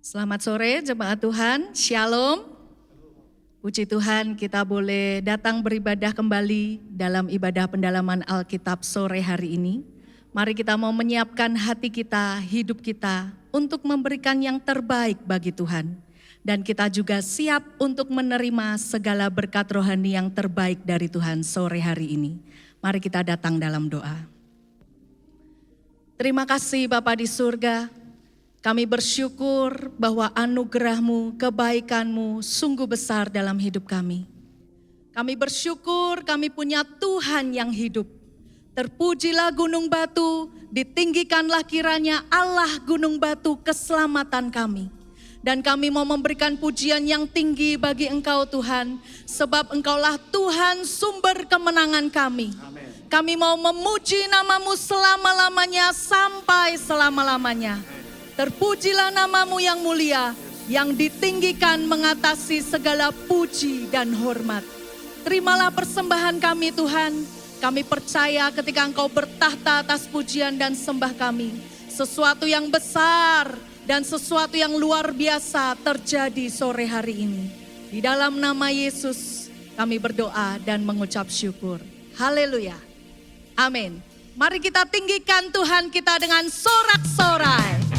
Selamat sore jemaat Tuhan, Shalom. Puji Tuhan kita boleh datang beribadah kembali dalam ibadah pendalaman Alkitab sore hari ini. Mari kita mau menyiapkan hati kita, hidup kita untuk memberikan yang terbaik bagi Tuhan. Dan kita juga siap untuk menerima segala berkat rohani yang terbaik dari Tuhan sore hari ini. Mari kita datang dalam doa. Terima kasih Bapa di surga. Kami bersyukur bahwa anugerah-Mu, kebaikan-Mu sungguh besar dalam hidup kami. Kami bersyukur kami punya Tuhan yang hidup. Terpujilah gunung batu, ditinggikanlah kiranya Allah gunung batu keselamatan kami. Dan kami mau memberikan pujian yang tinggi bagi Engkau Tuhan, sebab Engkaulah Tuhan sumber kemenangan kami. Amen. Kami mau memuji nama-Mu selama-lamanya sampai selama-lamanya. Terpujilah nama-Mu yang mulia, yang ditinggikan mengatasi segala puji dan hormat. Terimalah persembahan kami Tuhan, kami percaya ketika Engkau bertahta atas pujian dan sembah kami, sesuatu yang besar dan sesuatu yang luar biasa terjadi sore hari ini. Di dalam nama Yesus kami berdoa dan mengucap syukur. Haleluya. Amin. Mari kita tinggikan Tuhan kita dengan sorak-sorai.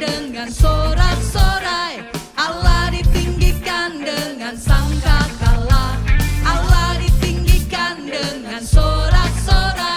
Dengan sorak-sorai, Allah ditinggikan dengan sangkakala. Allah ditinggikan dengan sorak-sorai.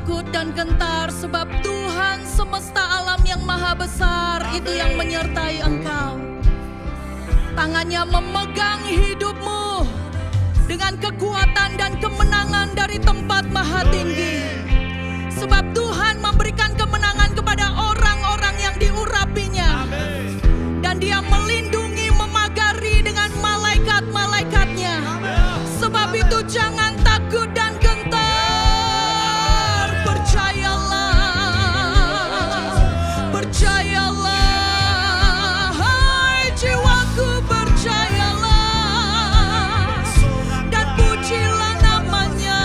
takut dan gentar, sebab Tuhan semesta alam yang maha besar itu yang menyertai engkau. Tangannya memegang hidupmu dengan kekuatan dan kemenangan dari tempat maha tinggi. Sebab Tuhan memberikan kemenangan kepada orang-orang yang diurapinya. Dan Dia melindungi, memagari dengan malaikat-malaikatnya. Sebab itu jangan takut dan gentar. Percayalah, hai jiwaku, percayalah dan pujilah namanya.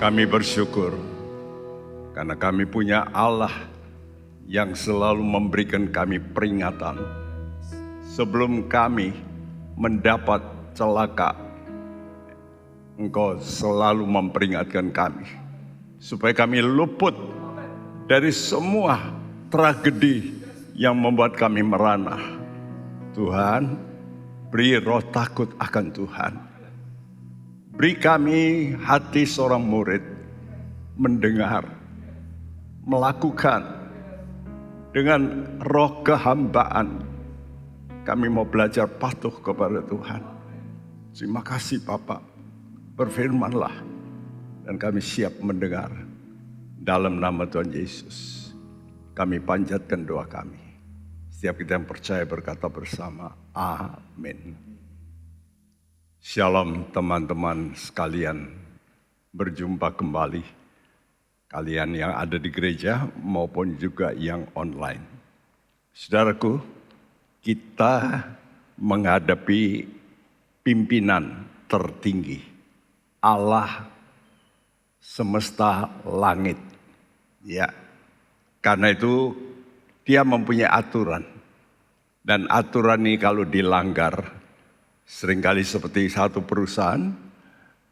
Kami bersyukur karena kami punya Allah yang selalu memberikan kami peringatan sebelum kami mendapat celaka. Engkau selalu memperingatkan kami supaya kami luput dari semua tragedi yang membuat kami merana. Tuhan, beri roh takut akan Tuhan. Beri kami hati seorang murid mendengar, melakukan dengan roh kehambaan. Kami mau belajar patuh kepada Tuhan. Terima kasih Bapak. Berfirmanlah dan kami siap mendengar. Dalam nama Tuhan Yesus kami panjatkan doa kami. Setiap kita yang percaya berkata bersama, amin. Shalom teman-teman sekalian, berjumpa kembali. Kalian yang ada di gereja maupun juga yang online. Saudaraku, kita menghadapi pimpinan tertinggi, Allah semesta langit. Ya, karena itu dia mempunyai aturan. Dan aturan ini kalau dilanggar, seringkali seperti satu perusahaan,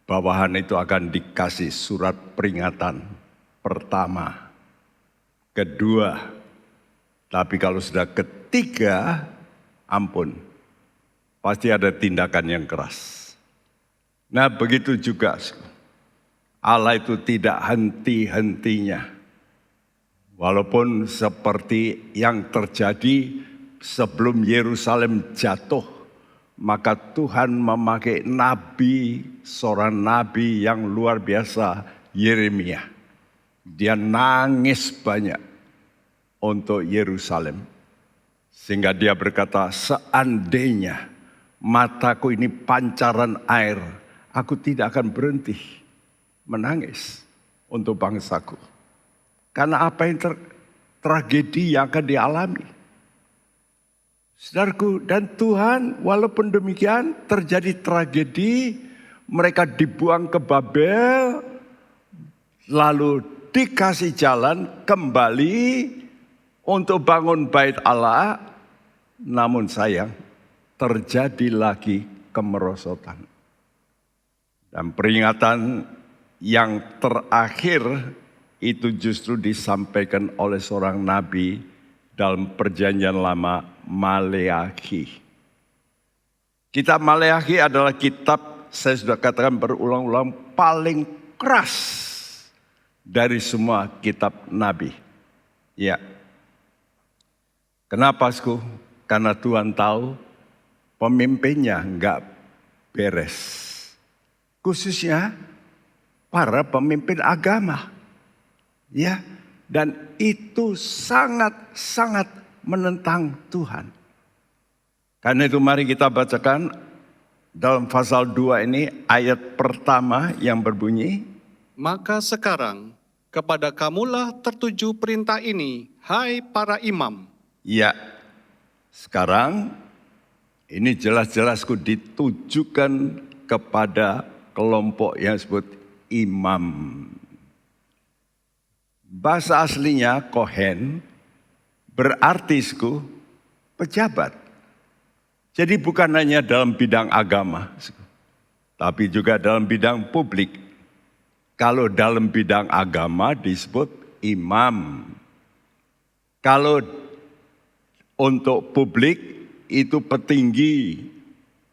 bawahan itu akan dikasih surat peringatan pertama, kedua, tapi kalau sudah ketiga, ampun, pasti ada tindakan yang keras. Nah begitu juga Allah itu tidak henti-hentinya. Walaupun seperti yang terjadi sebelum Yerusalem jatuh, maka Tuhan memakai nabi, seorang nabi yang luar biasa, Yeremia. Dia nangis banyak untuk Yerusalem. Sehingga dia berkata, seandainya mataku ini pancaran air, aku tidak akan berhenti menangis untuk bangsaku. Karena apa yang tragedi yang akan dialami. Saudaraku, dan Tuhan walaupun demikian terjadi tragedi, mereka dibuang ke Babel, lalu dikasih jalan kembali untuk bangun bait Allah. Namun sayang, terjadi lagi kemerosotan. Dan peringatan yang terakhir itu justru disampaikan oleh seorang nabi dalam perjanjian lama, Maleakhi. Kitab Maleakhi adalah kitab, saya sudah katakan berulang-ulang, paling keras dari semua kitab nabi. Ya. Kenapa, Sku? Karena Tuhan tahu pemimpinnya enggak beres. Khususnya para pemimpin agama. Ya, dan itu sangat-sangat menentang Tuhan. Karena itu mari kita bacakan dalam pasal 2 ini ayat pertama yang berbunyi, maka sekarang kepada kamulah tertuju perintah ini, hai para imam. Ya, sekarang ini jelas-jelasku ditujukan kepada kelompok yang disebut imam. Bahasa aslinya kohen berarti pejabat. Jadi bukan hanya dalam bidang agama, tapi juga dalam bidang publik. Kalau dalam bidang agama disebut imam. Kalau untuk publik itu petinggi,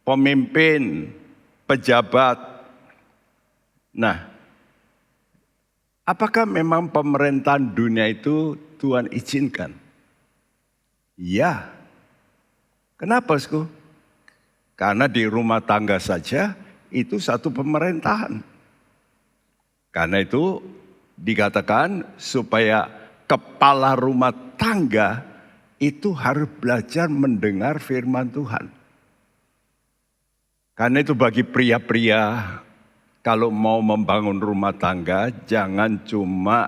pemimpin, pejabat. Nah, apakah memang pemerintahan dunia itu Tuhan izinkan? Ya. Kenapa, Sku? Karena di rumah tangga saja itu satu pemerintahan. Karena itu dikatakan supaya kepala rumah tangga itu harus belajar mendengar firman Tuhan. Karena itu bagi pria-pria, kalau mau membangun rumah tangga, jangan cuma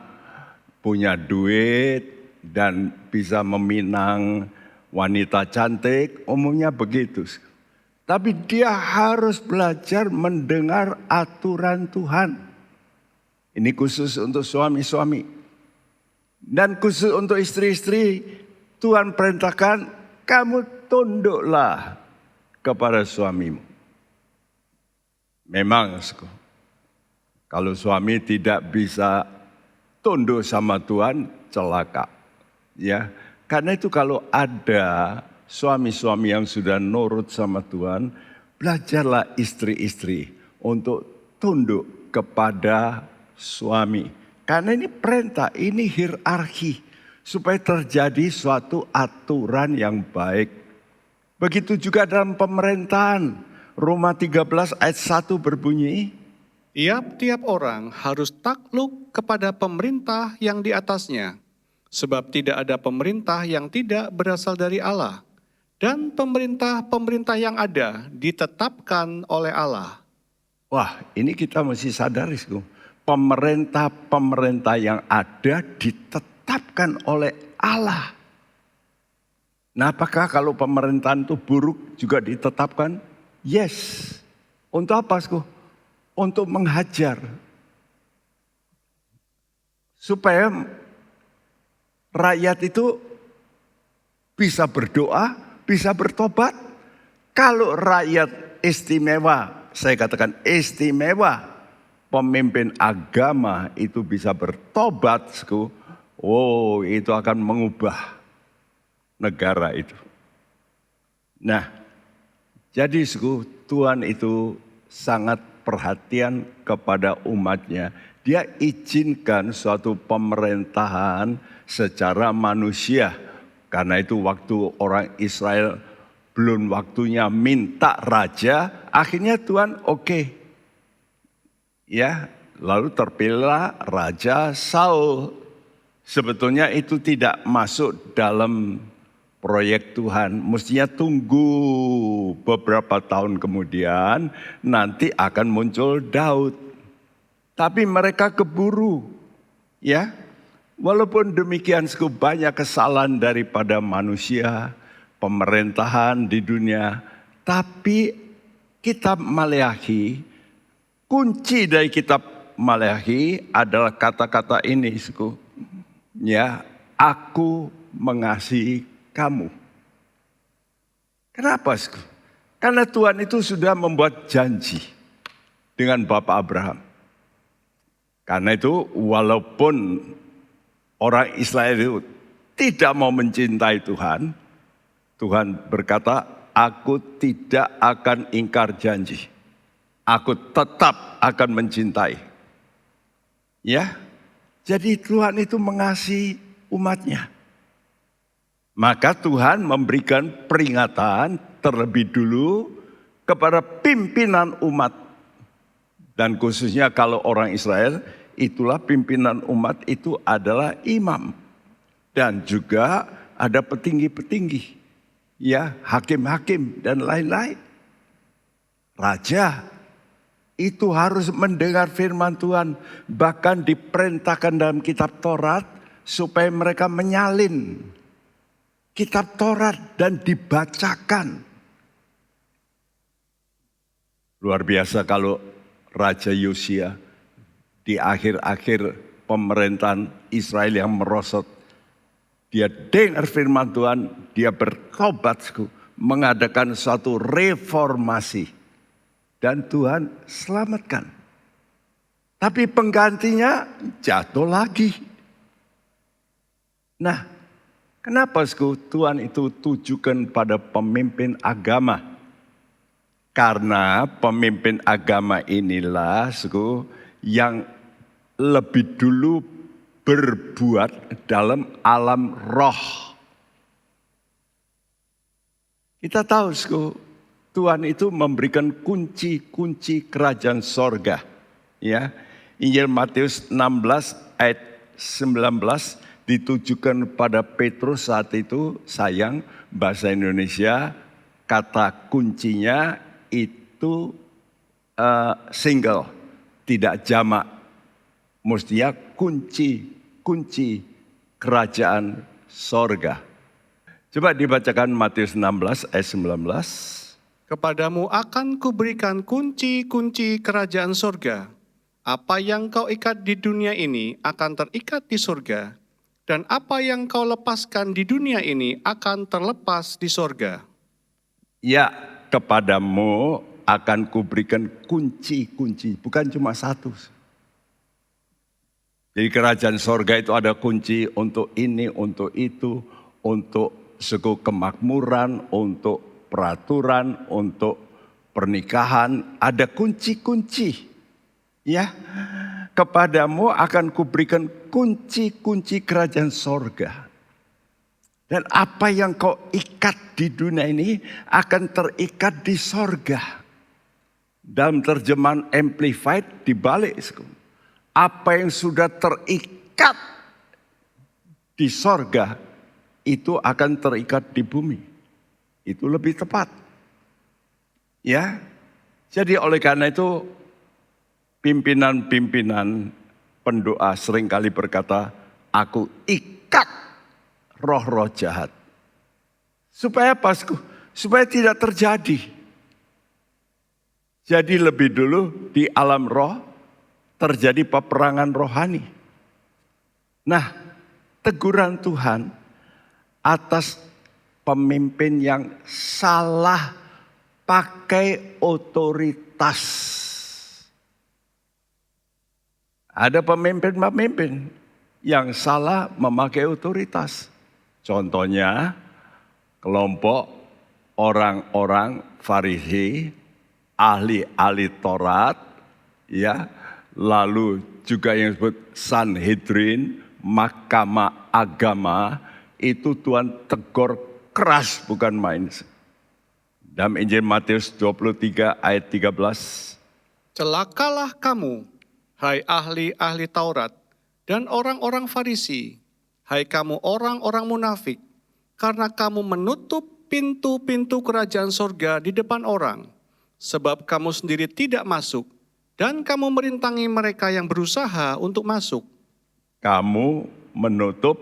punya duit dan bisa meminang wanita cantik, umumnya begitu. Tapi dia harus belajar mendengar aturan Tuhan. Ini khusus untuk suami-suami. Dan khusus untuk istri-istri, Tuhan perintahkan kamu tunduklah kepada suamimu. Memang, kalau suami tidak bisa tunduk sama Tuhan, celaka. Ya, karena itu kalau ada suami-suami yang sudah nurut sama Tuhan, belajarlah istri-istri untuk tunduk kepada suami. Karena ini perintah, ini hierarki. Supaya terjadi suatu aturan yang baik. Begitu juga dalam pemerintahan. Roma 13 ayat 1 berbunyi, Tiap-tiap orang harus takluk kepada pemerintah yang di atasnya, sebab tidak ada pemerintah yang tidak berasal dari Allah, dan pemerintah-pemerintah yang ada ditetapkan oleh Allah. wah ini kita mesti sadar, pemerintah-pemerintah yang ada ditetapkan oleh Allah. Nah, apakah kalau pemerintahan itu buruk juga ditetapkan? Yes. Untuk apa, Untuk menghajar. Supaya rakyat itu bisa berdoa, bisa bertobat. Kalau rakyat istimewa, saya katakan istimewa, pemimpin agama itu bisa bertobat, itu akan mengubah negara itu. Nah, jadi Tuhan itu sangat perhatian kepada umatnya. Dia izinkan suatu pemerintahan secara manusia. Karena itu waktu orang Israel belum waktunya minta raja, akhirnya Tuhan oke. Ya, lalu terpilihlah Raja Saul. Sebetulnya itu tidak masuk dalam proyek Tuhan. Mestinya tunggu beberapa tahun kemudian nanti akan muncul Daud. Tapi mereka keburu. Ya, walaupun demikian banyak kesalahan daripada manusia, pemerintahan di dunia. Tapi kitab Maleakhi, kunci dari kitab Maleakhi adalah kata-kata ini, Ya, aku mengasihi kamu. Kenapa, Karena Tuhan itu sudah membuat janji dengan Bapak Abraham. Karena itu walaupun orang Israel itu tidak mau mencintai Tuhan, Tuhan berkata, aku tidak akan ingkar janji. Aku tetap akan mencintai. Ya, jadi Tuhan itu mengasihi umatnya. Maka Tuhan memberikan peringatan terlebih dulu kepada pimpinan umat. Dan khususnya kalau orang Israel, itulah pimpinan umat itu adalah imam. Dan juga ada petinggi-petinggi. Ya, hakim-hakim dan lain-lain. Raja itu harus mendengar firman Tuhan. Bahkan diperintahkan dalam kitab Taurat supaya mereka menyalin kitab Taurat dan dibacakan. Luar biasa kalau Raja Yosia di akhir-akhir pemerintahan Israel yang merosot. Dia dengar firman Tuhan, dia bertobat, mengadakan suatu reformasi. Dan Tuhan selamatkan. Tapi penggantinya jatuh lagi. Nah, kenapa Tuhan itu tujukan pada pemimpin agama? Karena pemimpin agama inilah yang lebih dulu berbuat dalam alam roh. Kita tahu Tuhan itu memberikan kunci-kunci kerajaan sorga. Ya, Injil Matius 16 ayat 19 ditujukan pada Petrus saat itu, sayang bahasa Indonesia kata kuncinya itu single, tidak jamak. Mestinya kunci kerajaan sorga. Coba dibacakan Matius 16 ayat 19. Kepadamu akan kuberikan kunci-kunci kerajaan sorga. apa yang kau ikat di dunia ini akan terikat di surga, dan apa yang kau lepaskan di dunia ini akan terlepas di surga. Ya, kepadamu akan kuberikan kunci-kunci, bukan cuma satu. Jadi kerajaan sorga itu ada kunci untuk ini, untuk itu, untuk suku kemakmuran, untuk peraturan, untuk pernikahan. Ada kunci-kunci. Ya, kepadamu akan kuberikan kunci-kunci kerajaan sorga. Dan apa yang kau ikat di dunia ini akan terikat di sorga. Dalam terjemahan Amplified dibalik. Apa yang sudah terikat di sorga itu akan terikat di bumi. Itu lebih tepat. Ya, jadi oleh karena itu pimpinan-pimpinan pendoa seringkali berkata, aku ikat roh-roh jahat. Supaya apa? Supaya tidak terjadi. Jadi lebih dulu di alam roh terjadi peperangan rohani. Nah, teguran Tuhan atas pemimpin yang salah pakai otoritas. Ada pemimpin-pemimpin yang salah memakai otoritas. Contohnya kelompok orang-orang Farisi, ahli-ahli Taurat, ya, lalu juga yang disebut Sanhedrin, mahkamah agama, itu Tuhan tegur keras bukan main. Dalam Injil Matius 23 ayat 13. Celakalah kamu, hai ahli-ahli Taurat, dan orang-orang Farisi, hai kamu orang-orang munafik, karena kamu menutup pintu-pintu kerajaan sorga di depan orang, sebab kamu sendiri tidak masuk, dan kamu merintangi mereka yang berusaha untuk masuk. Kamu menutup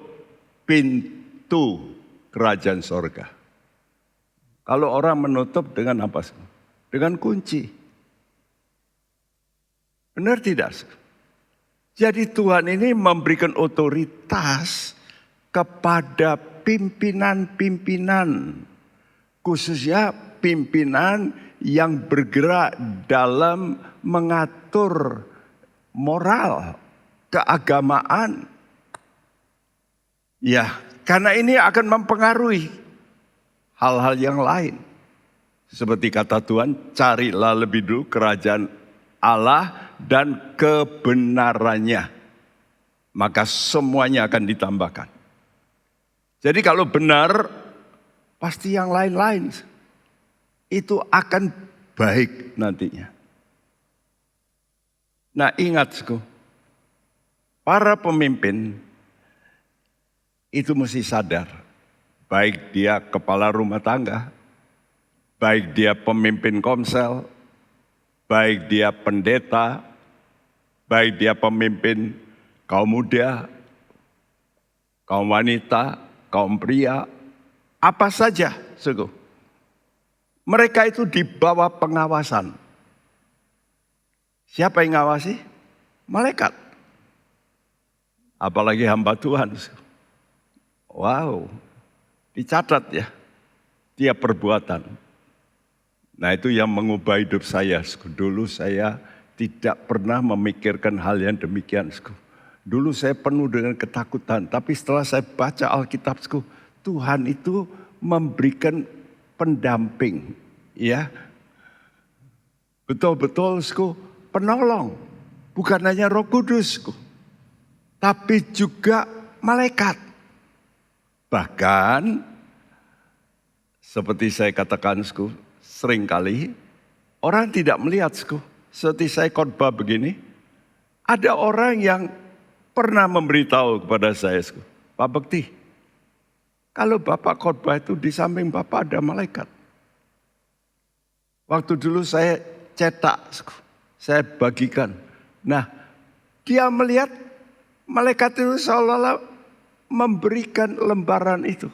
pintu kerajaan sorga. Kalau orang menutup dengan apa? Dengan kunci. Benar tidak? Jadi Tuhan ini memberikan otoritas kepada pimpinan-pimpinan. Khususnya pimpinan yang bergerak dalam mengatur moral, keagamaan. Ya, karena ini akan mempengaruhi hal-hal yang lain. Seperti kata Tuhan, carilah lebih dulu kerajaan Allah dan kebenarannya. Maka semuanya akan ditambahkan. Jadi kalau benar, pasti yang lain-lain itu akan baik nantinya. Nah ingat, para pemimpin itu mesti sadar, baik dia kepala rumah tangga, baik dia pemimpin komsel, baik dia pendeta, baik dia pemimpin kaum muda, kaum wanita, kaum pria, apa saja, mereka itu di bawah pengawasan. Siapa yang ngawasi? Malaikat. Apalagi hamba Tuhan. Wow, dicatat ya, tiap perbuatan. Nah itu yang mengubah hidup saya. Dulu saya tidak pernah memikirkan hal yang demikian. Dulu saya penuh dengan ketakutan. Tapi setelah saya baca Alkitab, Tuhan itu memberikan pendamping. Ya, betul-betul penolong. Bukan hanya Roh Kudus, tapi juga malaikat. Bahkan seperti saya katakan, seringkali orang tidak melihat, seperti saya khotbah begini, ada orang yang pernah memberitahu kepada saya, Pak Bekti, kalau Bapak khotbah itu di samping Bapak ada malaikat. Waktu dulu saya cetak, saya bagikan. Nah, dia melihat malaikat itu seolah-olah memberikan lembaran itu.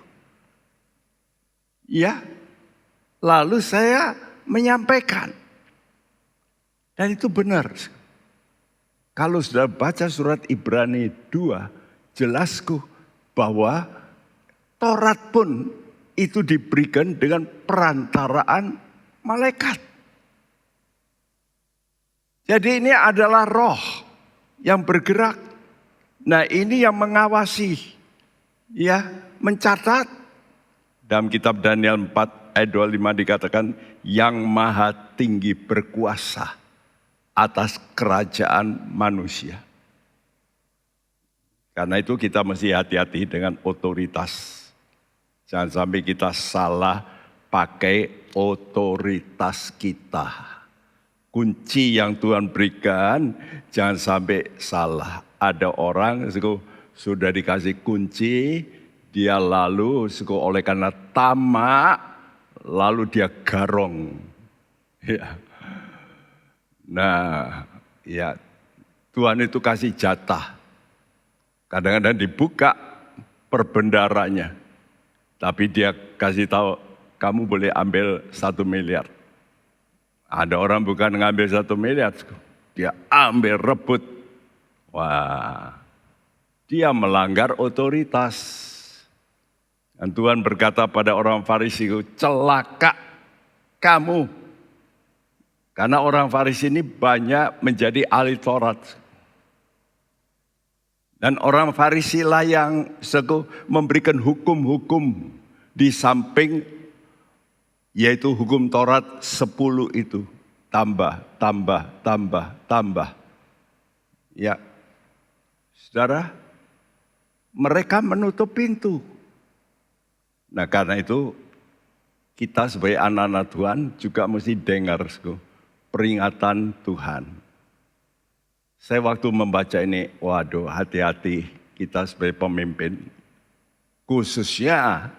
Ya, lalu saya menyampaikan. Dan itu benar. Kalau sudah baca surat Ibrani 2, jelasku bahwa Taurat pun itu diberikan dengan perantaraan malaikat. Jadi ini adalah roh yang bergerak. Nah ini yang mengawasi, ya mencatat. Dalam kitab Daniel 4 ayat 25 dikatakan, yang maha tinggi berkuasa atas kerajaan manusia. Karena itu kita mesti hati-hati dengan otoritas. Jangan sampai kita salah pakai otoritas kita. Kunci yang Tuhan berikan jangan sampai salah. Ada orang sudah dikasih kunci, dia lalu oleh karena tamak, lalu dia garong. Ya. Nah, ya Tuhan itu kasih jatah. Kadang-kadang dibuka perbendaranya. Tapi dia kasih tahu, kamu boleh ambil 1 miliar. Ada orang bukan ngambil 1 miliar, dia ambil rebut. Wah, dia melanggar otoritas. Dan Tuhan berkata pada orang Farisi, celaka kamu. Karena orang Farisi ini banyak menjadi ahli Taurat. Dan orang Farisi lah yang memberikan hukum-hukum di samping, yaitu hukum Taurat 10 itu. Tambah. Ya, saudara, mereka menutup pintu. Nah karena itu kita sebagai anak-anak Tuhan juga mesti dengar peringatan Tuhan. Saya waktu membaca ini, waduh hati-hati kita sebagai pemimpin. Khususnya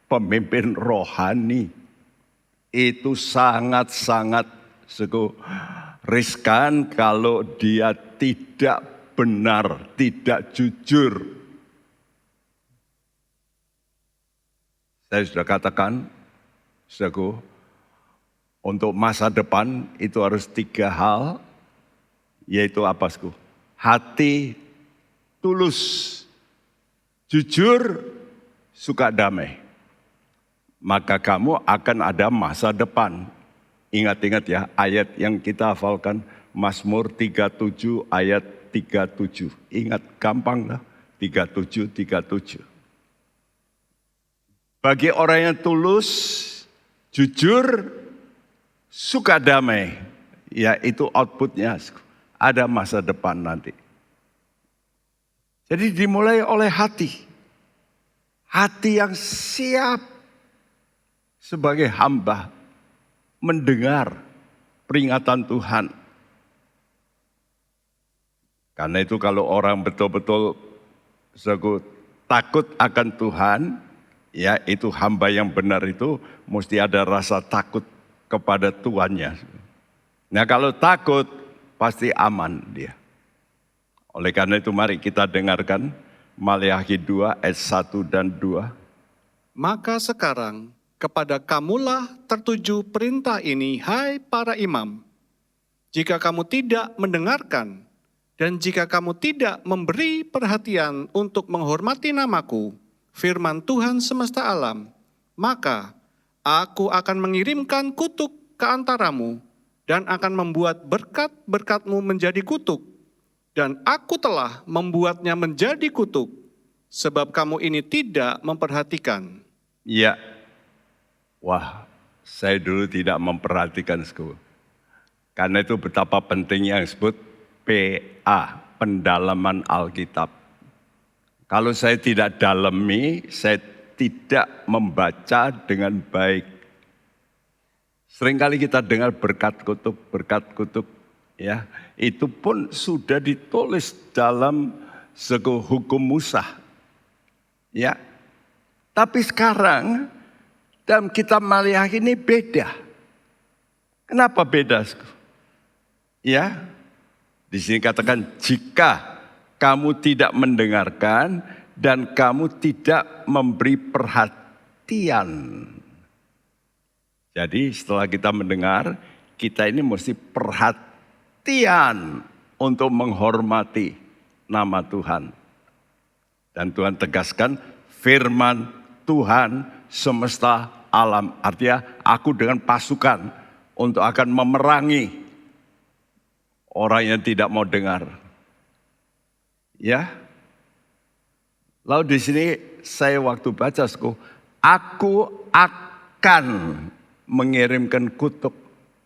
pemimpin rohani. Itu sangat-sangat riskan kalau dia tidak benar, tidak jujur. Saya sudah katakan, untuk masa depan itu harus 3 hal, yaitu apa? Hati tulus, jujur, suka damai. Maka kamu akan ada masa depan. Ingat-ingat ya ayat yang kita hafalkan, Mazmur 37 ayat 37. Ingat gampang lah, 37. Bagi orang yang tulus, jujur, suka damai, ya itu outputnya, ada masa depan nanti. Jadi dimulai oleh hati. Hati yang siap sebagai hamba mendengar peringatan Tuhan. Karena itu kalau orang betul-betul takut akan Tuhan, ya itu hamba yang benar itu mesti ada rasa takut kepada Tuannya. Nah kalau takut pasti aman dia. Oleh karena itu mari kita dengarkan Maleakhi 2 ayat 1 dan 2. Maka sekarang kepada kamulah tertuju perintah ini, hai para imam. Jika kamu tidak mendengarkan dan jika kamu tidak memberi perhatian untuk menghormati namaku, firman Tuhan semesta alam, maka aku akan mengirimkan kutuk ke antaramu dan akan membuat berkat-berkatmu menjadi kutuk. Dan aku telah membuatnya menjadi kutuk, sebab kamu ini tidak memperhatikan. Ya, wah saya dulu tidak memperhatikan. Karena itu betapa pentingnya yang disebut PA, pendalaman Alkitab. Kalau saya tidak dalami, saya tidak membaca dengan baik. Seringkali kita dengar berkat kutub, ya, itu pun sudah ditulis dalam hukum Musa. Ya. Tapi sekarang dalam kitab Maleakhi ini beda. Kenapa beda? Ya. Di sini katakan jika kamu tidak mendengarkan dan kamu tidak memberi perhatian. Jadi setelah kita mendengar, kita ini mesti perhatian untuk menghormati nama Tuhan. Dan Tuhan tegaskan firman Tuhan semesta alam. Artinya aku dengan pasukan untuk akan memerangi orang yang tidak mau dengar. Ya. Lalu di sini saya waktu baca, aku akan mengirimkan kutuk,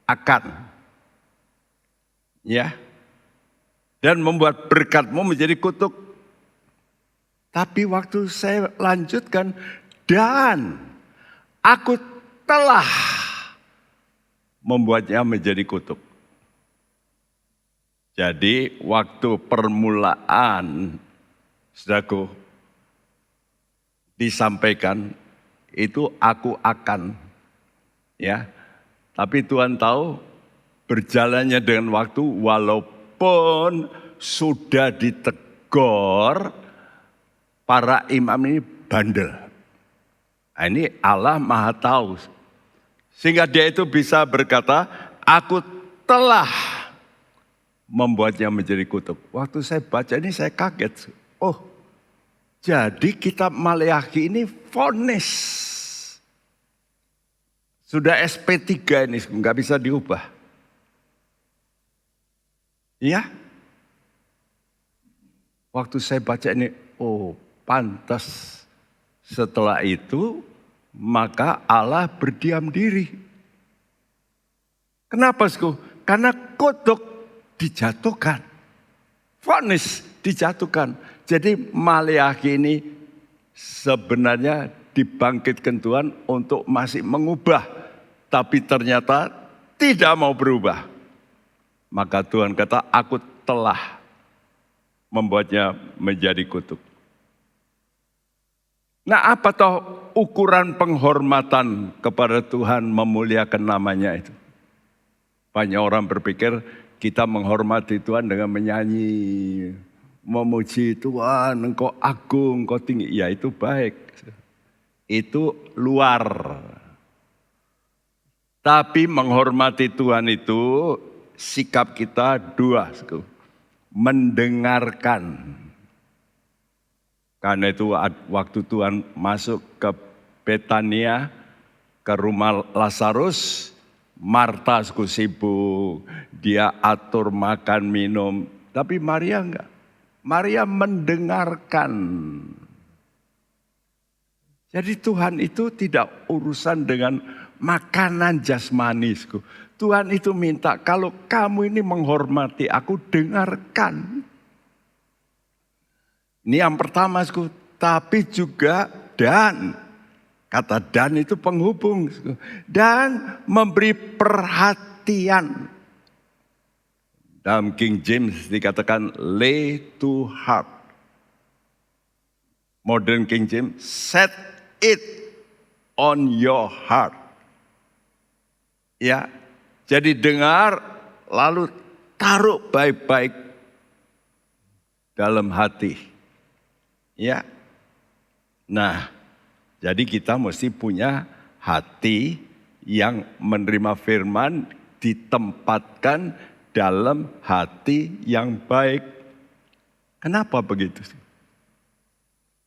akan. Ya. Dan membuat berkatmu menjadi kutuk. Tapi waktu saya lanjutkan, dan aku telah membuatnya menjadi kutuk. Jadi waktu permulaan, saudaraku, disampaikan itu aku akan, ya. Tapi Tuhan tahu berjalannya dengan waktu, walaupun sudah ditegur, para imam ini bandel. Nah, ini Allah Maha Tahu. Sehingga dia itu bisa berkata, aku telah membuatnya menjadi kutuk. Waktu saya baca ini saya kaget. Oh, jadi kitab Maleakhi ini vonis. Sudah SP3 ini, nggak bisa diubah. Iya? Waktu saya baca ini, oh pantas. Setelah itu, maka Allah berdiam diri. Kenapa, Sku? Karena kutuk dijatuhkan. Vonis dijatuhkan. Jadi Maleakhi ini sebenarnya dibangkitkan Tuhan untuk masih mengubah. Tapi ternyata tidak mau berubah. Maka Tuhan kata, aku telah membuatnya menjadi kutuk. Nah, apa toh ukuran penghormatan kepada Tuhan, memuliakan namanya itu? Banyak orang berpikir kita menghormati Tuhan dengan menyanyi, memuji Tuhan, engkau agung, engkau tinggi. Ya itu baik. Itu luar. Tapi menghormati Tuhan itu sikap kita dua. Mendengarkan. Karena itu waktu Tuhan masuk ke Betania, ke rumah Lazarus, Marta sibuk, dia atur makan minum. Tapi Maria enggak. Maria mendengarkan. Jadi Tuhan itu tidak urusan dengan makanan jasmani. Tuhan itu minta, kalau kamu ini menghormati aku, dengarkan. Ini yang pertama, tapi juga dan. Kata dan itu penghubung. Dan memberi perhatian. Dalam King James dikatakan lay to heart. Modern King James, set it on your heart. Ya, jadi dengar lalu taruh baik-baik dalam hati. Ya, nah jadi kita mesti punya hati yang menerima firman, ditempatkan dalam hati yang baik. Kenapa begitu?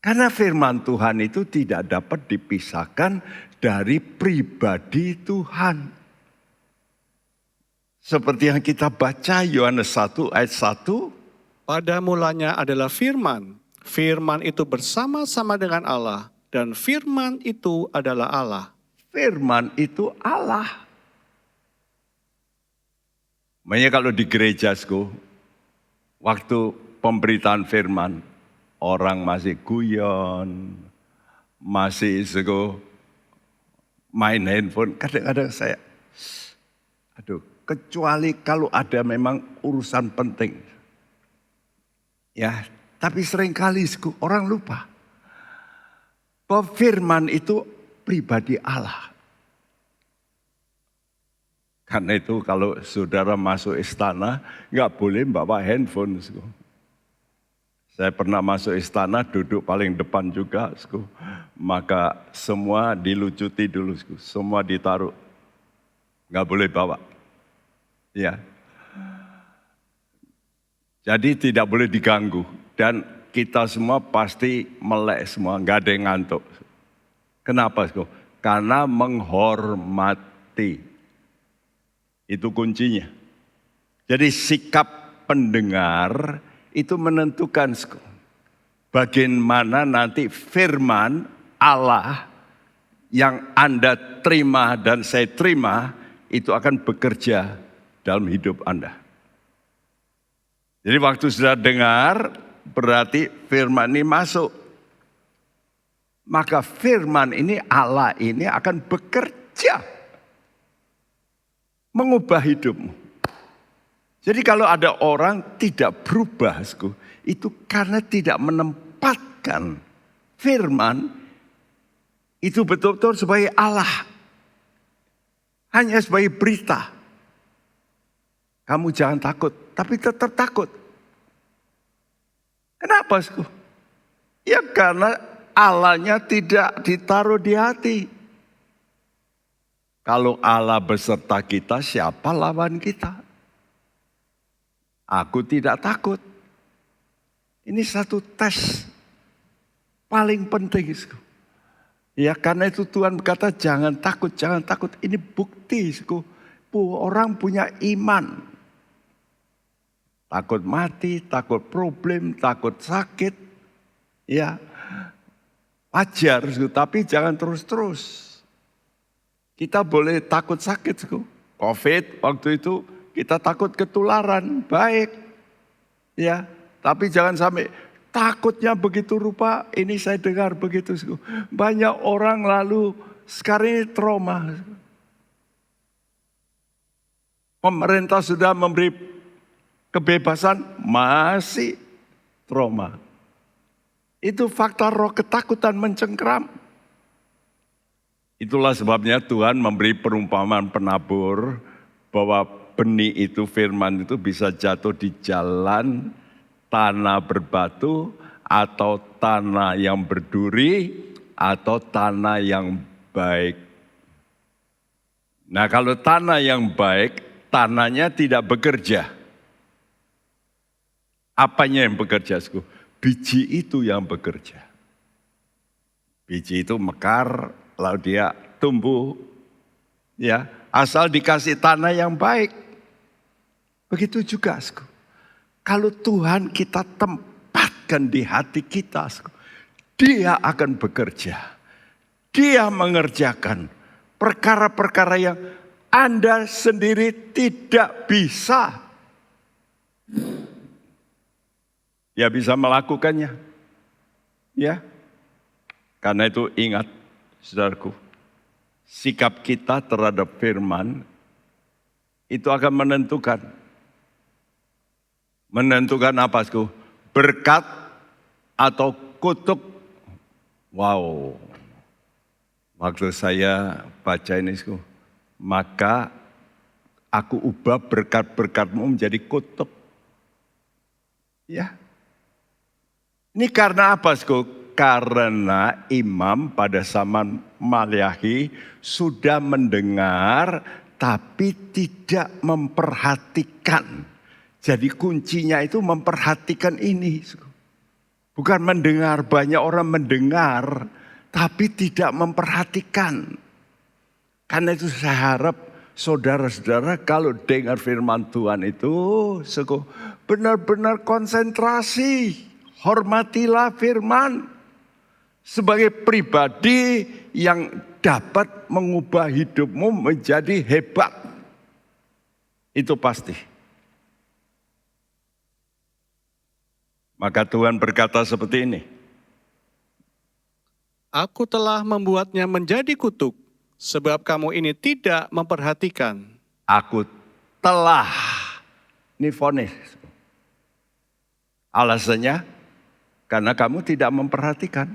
Karena firman Tuhan itu tidak dapat dipisahkan dari pribadi Tuhan. Seperti yang kita baca Yohanes 1 ayat 1. Pada mulanya adalah firman. Firman itu bersama-sama dengan Allah. Dan firman itu adalah Allah. Firman itu Allah. Makanya kalau di gereja, waktu pemberitaan firman, orang masih guyon, masih main handphone. Kadang-kadang saya, kecuali kalau ada memang urusan penting. Ya, tapi seringkali orang lupa bahwa firman itu pribadi Allah. Karena itu kalau saudara masuk istana, nggak boleh bawa handphone. Saya pernah masuk istana, duduk paling depan juga. Maka semua dilucuti dulu, semua ditaruh. Nggak boleh bawa. Ya. Jadi tidak boleh diganggu. Dan kita semua pasti melek semua, nggak ada yang ngantuk. Kenapa? Karena menghormati. Itu kuncinya. Jadi sikap pendengar itu menentukan bagaimana nanti firman Allah yang Anda terima dan saya terima itu akan bekerja dalam hidup Anda. Jadi waktu sudah dengar berarti firman ini masuk. Maka firman ini Allah ini akan bekerja. Mengubah hidupmu. Jadi kalau ada orang tidak berubah, itu karena tidak menempatkan firman itu betul-betul sebagai Allah. Hanya sebagai berita. Kamu jangan takut, tapi tetap takut. Kenapa? Ya karena Allahnya tidak ditaruh di hati. Kalau Allah beserta kita, siapa lawan kita? Aku tidak takut. Ini satu tes paling penting. Ya karena itu Tuhan berkata jangan takut, jangan takut. Ini bukti. Orang punya iman. Takut mati, takut problem, takut sakit. Ya wajar, tapi jangan terus-terus. Kita boleh takut sakit. Covid waktu itu kita takut ketularan, baik. Ya, tapi jangan sampai takutnya begitu rupa, ini saya dengar begitu. Banyak orang lalu sekarang ini trauma. Pemerintah sudah memberi kebebasan, masih trauma. Itu faktor roh ketakutan mencengkeram. Itulah sebabnya Tuhan memberi perumpamaan penabur bahwa benih itu, firman itu bisa jatuh di jalan, tanah berbatu, atau tanah yang berduri, atau tanah yang baik. Nah kalau tanah yang baik, tanahnya tidak bekerja. Apanya yang bekerja? Biji itu yang bekerja. Biji itu mekar, lalu dia tumbuh, ya asal dikasih tanah yang baik. Begitu juga, kalau Tuhan kita tempatkan di hati kita, Dia akan bekerja. Dia mengerjakan perkara-perkara yang Anda sendiri tidak bisa. Ya bisa melakukannya. Ya. Karena itu ingat, saudaraku, sikap kita terhadap firman itu akan menentukan. Menentukan apa? Berkat atau kutuk. Wow. Waktu saya baca ini, maka aku ubah berkat-berkatmu menjadi kutuk. Ya. Ini karena apa? Karena imam pada zaman Maliahi sudah mendengar tapi tidak memperhatikan. Jadi kuncinya itu memperhatikan ini. Bukan mendengar, banyak orang mendengar tapi tidak memperhatikan. Karena itu saya harap saudara-saudara kalau dengar firman Tuhan itu benar-benar konsentrasi. Hormatilah firman sebagai pribadi yang dapat mengubah hidupmu menjadi hebat. Itu pasti. Maka Tuhan berkata seperti ini. Aku telah membuatnya menjadi kutuk, sebab kamu ini tidak memperhatikan. Aku telah, ini vonis. Alasannya, karena kamu tidak memperhatikan.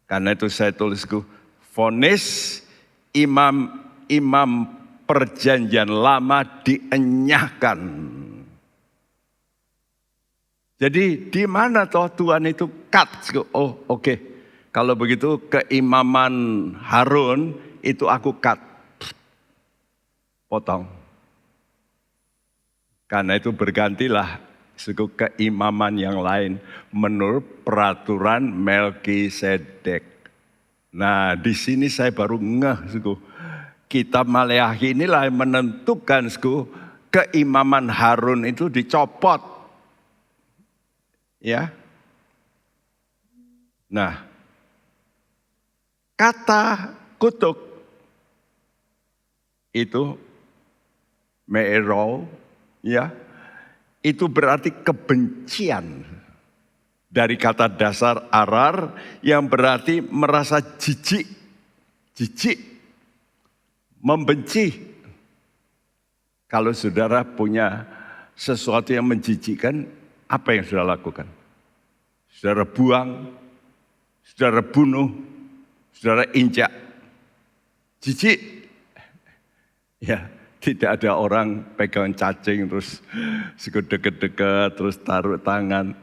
Karena itu saya tulisku, vonis imam perjanjian lama dienyahkan. Jadi di mana toh Tuhan itu cut? Oh oke. Kalau begitu keimaman Harun itu aku cut. Potong. Karena itu bergantilah suku keimaman yang lain menurut peraturan Melkisedek. Nah, di sini saya baru ngeh, suku. Kitab Maleakhi inilah yang menentukan, suku, keimaman Harun itu dicopot. Ya. Nah, kata kutuk itu me'ero, ya, itu berarti kebencian. Dari kata dasar arar yang berarti merasa jijik, membenci. Kalau saudara punya sesuatu yang menjijikkan, apa yang saudara lakukan? Saudara buang, saudara bunuh, saudara injak. Jijik. Ya, tidak ada orang pegang cacing terus deket-deket terus taruh tangan.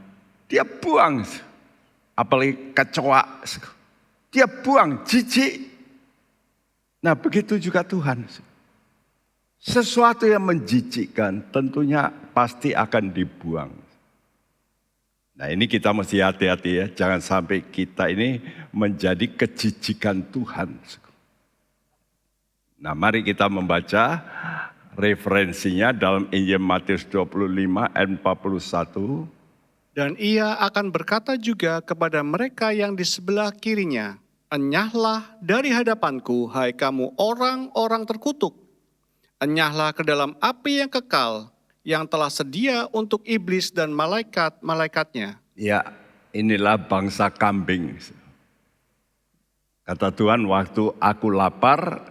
Dia buang. Apalagi kecoa. Dia buang, jijik. Nah, begitu juga Tuhan. Sesuatu yang menjijikkan tentunya pasti akan dibuang. Nah, ini kita mesti hati-hati ya. Jangan sampai kita ini menjadi kejijikan Tuhan. Nah, mari kita membaca referensinya dalam Injil Matius 25 ayat 41. Dan ia akan berkata juga kepada mereka yang di sebelah kirinya, enyahlah dari hadapanku, hai kamu orang-orang terkutuk. Enyahlah ke dalam api yang kekal, yang telah sedia untuk iblis dan malaikat-malaikatnya. Ya, inilah bangsa kambing. Kata Tuhan, waktu aku lapar,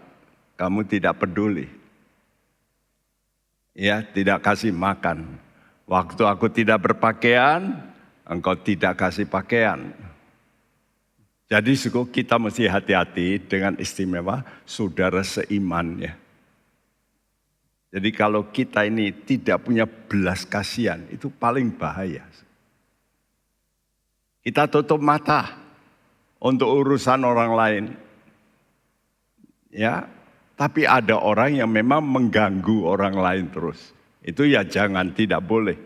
kamu tidak peduli. Ya, tidak kasih makan. Waktu aku tidak berpakaian, engkau tidak kasih pakaian. Jadi suku kita mesti hati-hati dengan istimewa saudara seiman ya. Jadi kalau kita ini tidak punya belas kasihan, itu paling bahaya. Kita tutup mata untuk urusan orang lain. Ya, tapi ada orang yang memang mengganggu orang lain terus. Itu ya jangan, tidak boleh.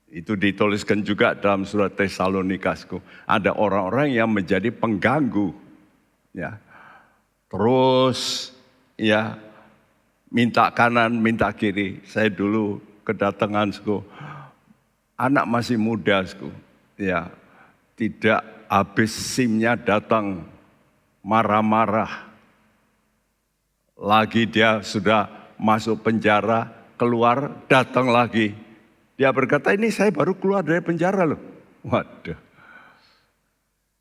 Itu dituliskan juga dalam surat Tesalonika. Ada orang-orang yang menjadi pengganggu. Ya. Terus ya minta kanan, minta kiri. Saya dulu kedatangan anak masih muda, ya tidak habis SIM-nya datang marah-marah. Lagi dia sudah masuk penjara, keluar datang lagi. Dia berkata, ini saya baru keluar dari penjara loh. Waduh.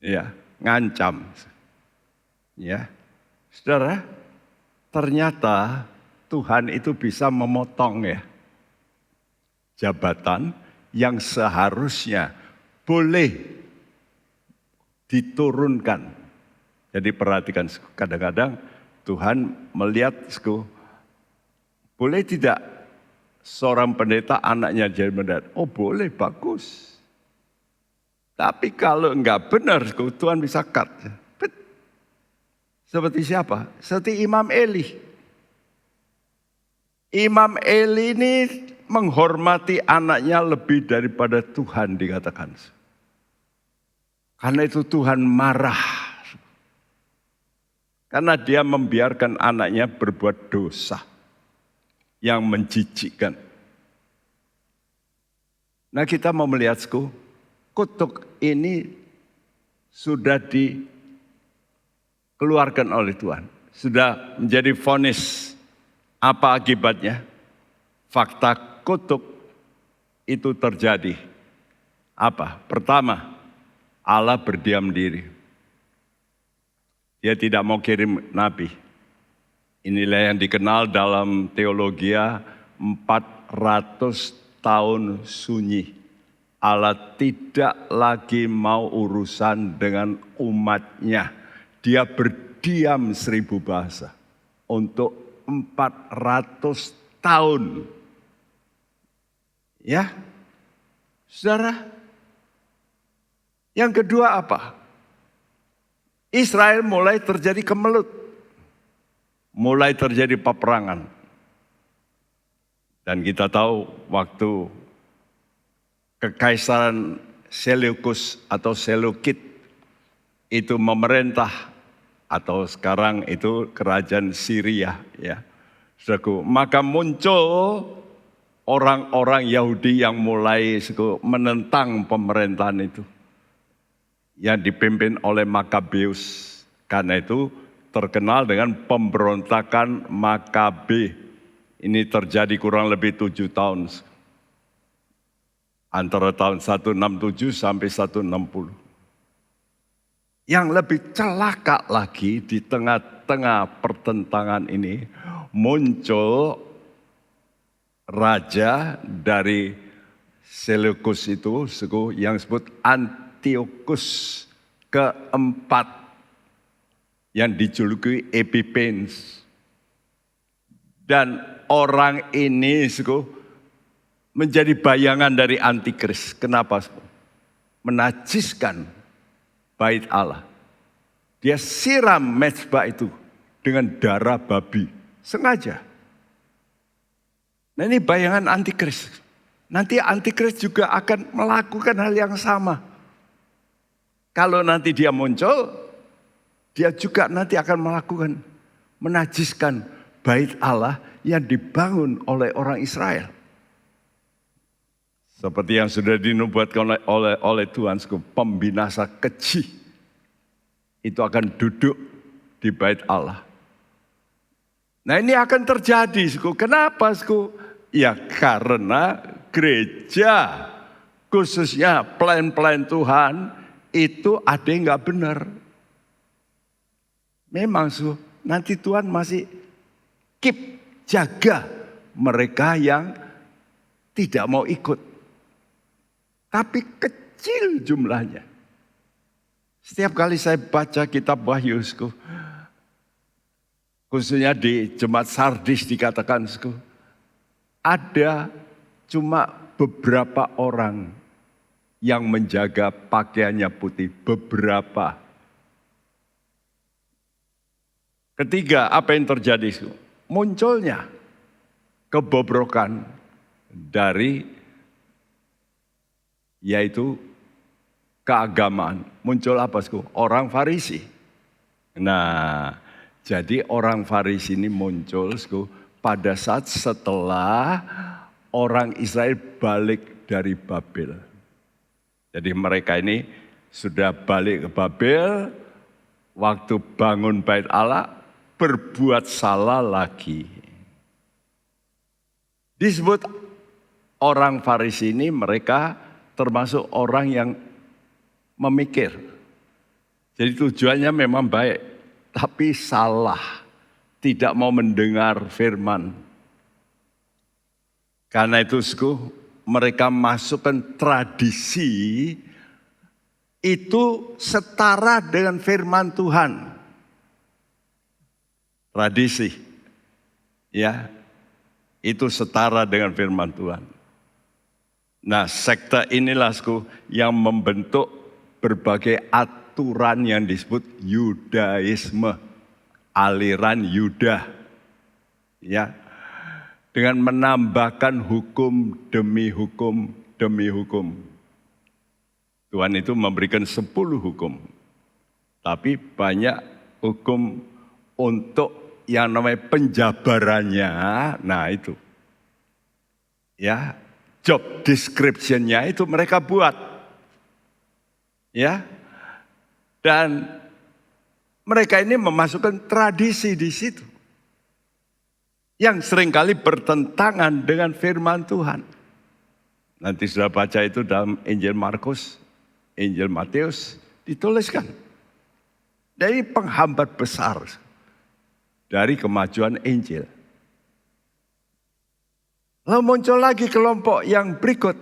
Ya, ngancam. Ya. Saudara, ternyata Tuhan itu bisa memotong ya jabatan yang seharusnya boleh diturunkan. Jadi perhatikan, kadang-kadang Tuhan melihat, boleh tidak seorang pendeta anaknya jadi pendeta? Oh boleh, bagus. Tapi kalau enggak benar, Tuhan bisa cut. Seperti siapa? Seperti Imam Eli. Imam Eli ini menghormati anaknya lebih daripada Tuhan dikatakan. Karena itu Tuhan marah. Karena dia membiarkan anaknya berbuat dosa yang menjijikkan. Nah kita mau melihat, kutuk ini sudah dikeluarkan oleh Tuhan. Sudah menjadi vonis. Apa akibatnya? Fakta kutuk itu terjadi. Apa? Pertama, Allah berdiam diri. Dia tidak mau kirim nabi. Inilah yang dikenal dalam teologia 400 tahun sunyi. Allah tidak lagi mau urusan dengan umatnya. Dia berdiam 1000 bahasa untuk 400 tahun. Ya, saudara. Yang kedua apa? Israel mulai terjadi kemelut. Mulai terjadi peperangan. Dan kita tahu waktu Kekaisaran Seleukus atau Seleukid itu memerintah, atau sekarang itu kerajaan Syria, ya. Saudaraku, maka muncul orang-orang Yahudi yang mulai menentang pemerintahan itu yang dipimpin oleh Makabeus. Karena itu terkenal dengan pemberontakan Makabe. Ini terjadi kurang lebih 7 tahun. Antara tahun 167 sampai 160. Yang lebih celaka lagi, di tengah-tengah pertentangan ini muncul raja dari Seleukus itu yang disebut Antiochus keempat, yang dijuluki Epiphanes. Dan orang ini menjadi bayangan dari antikris. Kenapa? Menajiskan bait Allah. Dia siram mezbah itu dengan darah babi. Sengaja. Nah, ini bayangan antikris. Nanti antikris juga akan melakukan hal yang sama. Kalau nanti dia muncul, dia juga nanti akan melakukan, menajiskan bait Allah yang dibangun oleh orang Israel. Seperti yang sudah dinubuatkan oleh Tuhan, pembinasa keji itu akan duduk di bait Allah. Nah, ini akan terjadi. Kenapa? Ya karena gereja, khususnya pelayan-pelayan Tuhan, itu ada yang gak benar. Memang nanti Tuhan masih jaga mereka yang tidak mau ikut. Tapi kecil jumlahnya. Setiap kali saya baca kitab Wahyu, khususnya di Jemaat Sardis dikatakan, ada cuma beberapa orang yang menjaga pakaiannya putih. Beberapa. Ketiga, apa yang terjadi? Munculnya kebobrokan dari yaitu keagamaan. Muncul apa? Orang Farisi. Nah, jadi orang Farisi ini muncul pada saat setelah orang Israel balik dari Babel. Jadi mereka ini sudah balik ke Babel, waktu bangun bait Allah, berbuat salah lagi. Disebut orang Farisi ini, mereka termasuk orang yang memikir. Jadi tujuannya memang baik, tapi salah. Tidak mau mendengar firman. Karena itu mereka masukkan tradisi itu setara dengan firman Tuhan. Tradisi. Ya. Itu setara dengan firman Tuhan. Nah, sekte inilah yang membentuk berbagai aturan yang disebut Yudaisme, aliran Yuda. Ya. Dengan menambahkan hukum demi hukum demi hukum. Tuhan itu memberikan 10 hukum. Tapi banyak hukum untuk yang namanya penjabarannya. Nah, itu. Ya. Job description-nya itu mereka buat. Ya. Dan mereka ini memasukkan tradisi di situ. Yang seringkali bertentangan dengan firman Tuhan. Nanti sudah baca itu dalam Injil Markus, Injil Matius, dituliskan. Dari penghambat besar dari kemajuan Injil. Lalu muncul lagi kelompok yang berikut.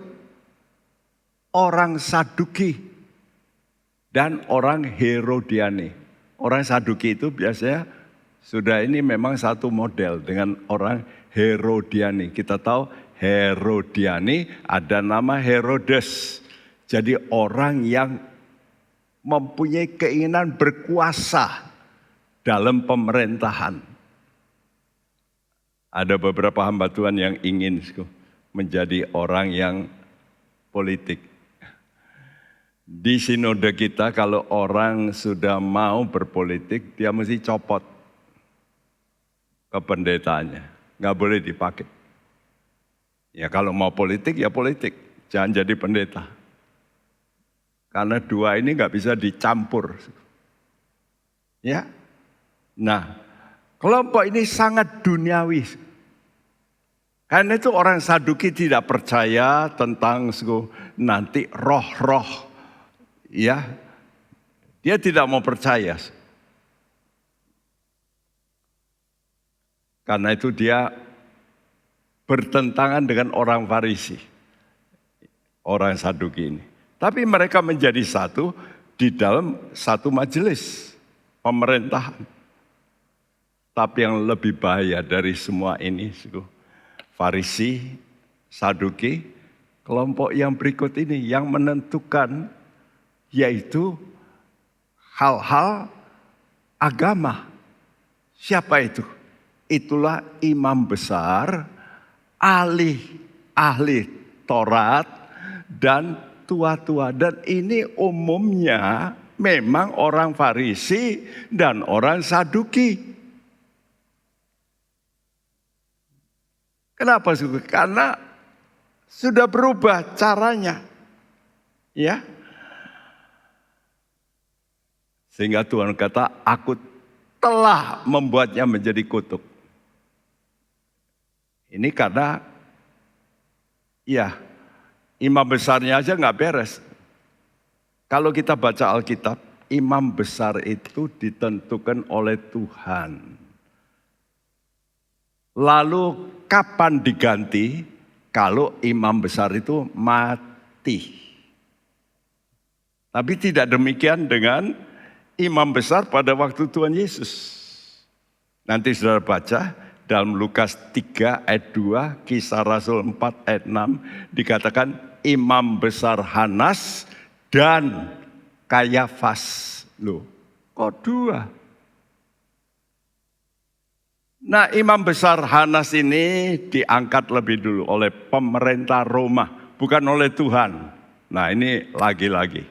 Orang Saduki dan orang Herodiani. Orang Saduki itu biasanya sudah ini memang satu model dengan orang Herodiani. Kita tahu Herodiani ada nama Herodes. Jadi orang yang mempunyai keinginan berkuasa dalam pemerintahan. Ada beberapa hamba Tuhan yang ingin menjadi orang yang politik. Di sinode kita kalau orang sudah mau berpolitik, dia mesti copot kependetaannya. Nggak boleh dipakai. Ya kalau mau politik, ya politik. Jangan jadi pendeta. Karena dua ini nggak bisa dicampur. Ya. Nah, kelompok ini sangat duniawi. Karena itu orang Saduki tidak percaya tentang nanti roh-roh. Ya, dia tidak mau percaya. Karena itu dia bertentangan dengan orang Farisi. Orang Saduki ini. Tapi mereka menjadi satu di dalam satu majelis pemerintahan. Tapi yang lebih bahaya dari semua ini, Farisi, Saduki, kelompok yang berikut ini yang menentukan yaitu hal-hal agama. Siapa itu? Itulah imam besar, ahli Taurat, dan tua-tua. Dan ini umumnya memang orang Farisi dan orang Saduki. Kenapa? Karena sudah berubah caranya. Ya. Sehingga Tuhan kata, aku telah membuatnya menjadi kutuk. Ini karena, ya, imam besarnya aja nggak beres. Kalau kita baca Alkitab, imam besar itu ditentukan oleh Tuhan. Lalu kapan diganti? Kalau imam besar itu mati. Tapi tidak demikian dengan imam besar pada waktu Tuhan Yesus. Nanti saudara baca dalam Lukas 3 ayat 2, Kisah Rasul 4 ayat 6, dikatakan imam besar Hanas dan Kayafas. Loh, kok dua? Nah, imam besar Hanas ini diangkat lebih dulu oleh pemerintah Roma, bukan oleh Tuhan. Nah, ini lagi-lagi.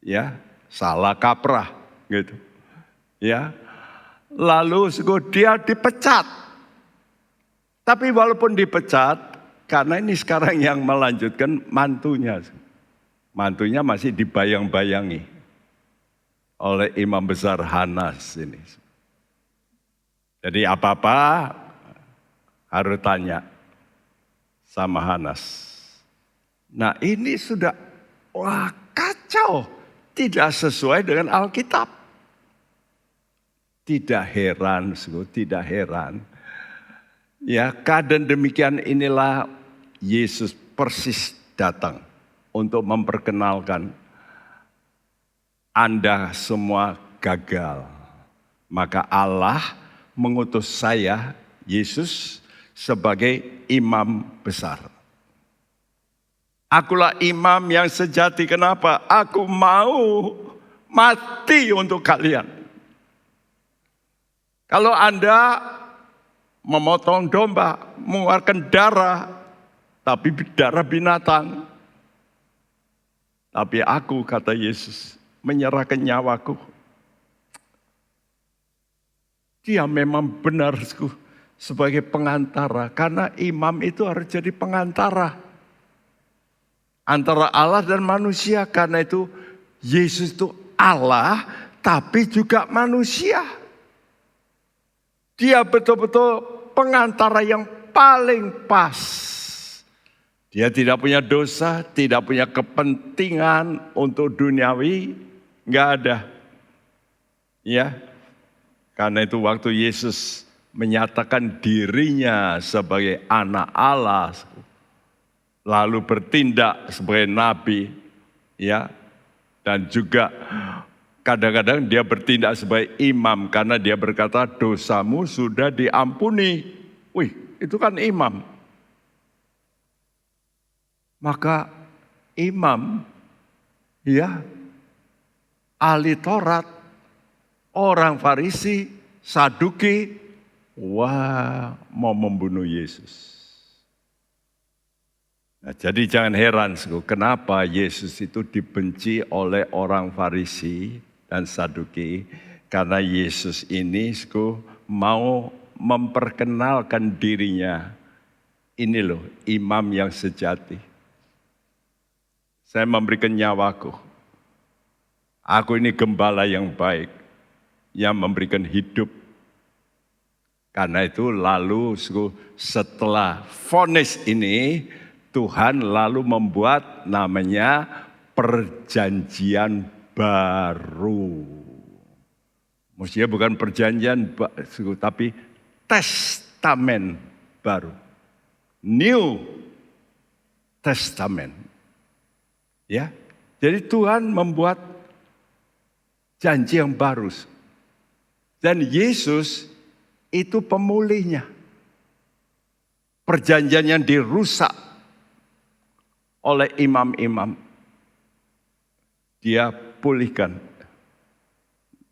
Ya, salah kaprah gitu. Ya. Lalu dia dipecat. Tapi walaupun dipecat, karena ini sekarang yang melanjutkan mantunya. Mantunya masih dibayang-bayangi oleh imam besar Hanas ini. Jadi apa-apa harus tanya sama Hanas. Nah, ini sudah kacau. Tidak sesuai dengan Alkitab. Tidak heran. Ya, keadaan demikian inilah Yesus persis datang untuk memperkenalkan Anda semua gagal. Maka Allah mengutus saya, Yesus, sebagai imam besar. Akulah imam yang sejati. Kenapa? Aku mau mati untuk kalian. Kalau Anda memotong domba, mengeluarkan darah, tapi darah binatang. Tapi aku, kata Yesus, menyerahkan nyawaku. Dia memang benar sebagai pengantara. Karena imam itu harus jadi pengantara antara Allah dan manusia. Karena itu Yesus itu Allah tapi juga manusia. Dia betul-betul pengantara yang paling pas. Dia tidak punya dosa, tidak punya kepentingan untuk duniawi, enggak ada. Ya. Karena itu waktu Yesus menyatakan dirinya sebagai anak Allah, lalu bertindak sebagai nabi, ya, dan juga kadang-kadang dia bertindak sebagai imam karena dia berkata dosamu sudah diampuni. Wih, itu kan imam. Maka imam, ya, ahli Taurat, orang Farisi, Saduki, wah, mau membunuh Yesus. Nah, jadi jangan heran, kenapa Yesus itu dibenci oleh orang Farisi dan Saduki. Karena Yesus ini mau memperkenalkan dirinya. Ini loh, imam yang sejati. Saya memberikan nyawaku. Aku ini gembala yang baik, yang memberikan hidup. Karena itu lalu setelah vonis ini, Tuhan lalu membuat namanya perjanjian baru. Maksudnya bukan perjanjian baru, tapi testamen baru. New Testament. Ya. Jadi Tuhan membuat janji yang baru. Dan Yesus itu pemulihnya. Perjanjian yang dirusak oleh imam-imam, dia pulihkan.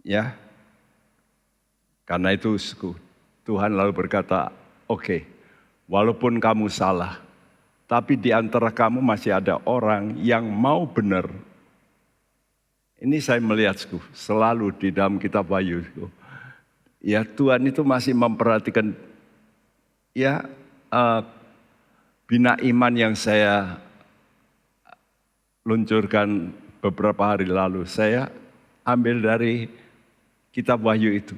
Ya. Karena itu Tuhan lalu berkata, oke, walaupun kamu salah, tapi di antara kamu masih ada orang yang mau benar. Ini saya melihat selalu di dalam kitab Wahyu. Ya, Tuhan itu masih memperhatikan ya bina iman yang saya luncurkan beberapa hari lalu. Saya ambil dari kitab Wahyu itu.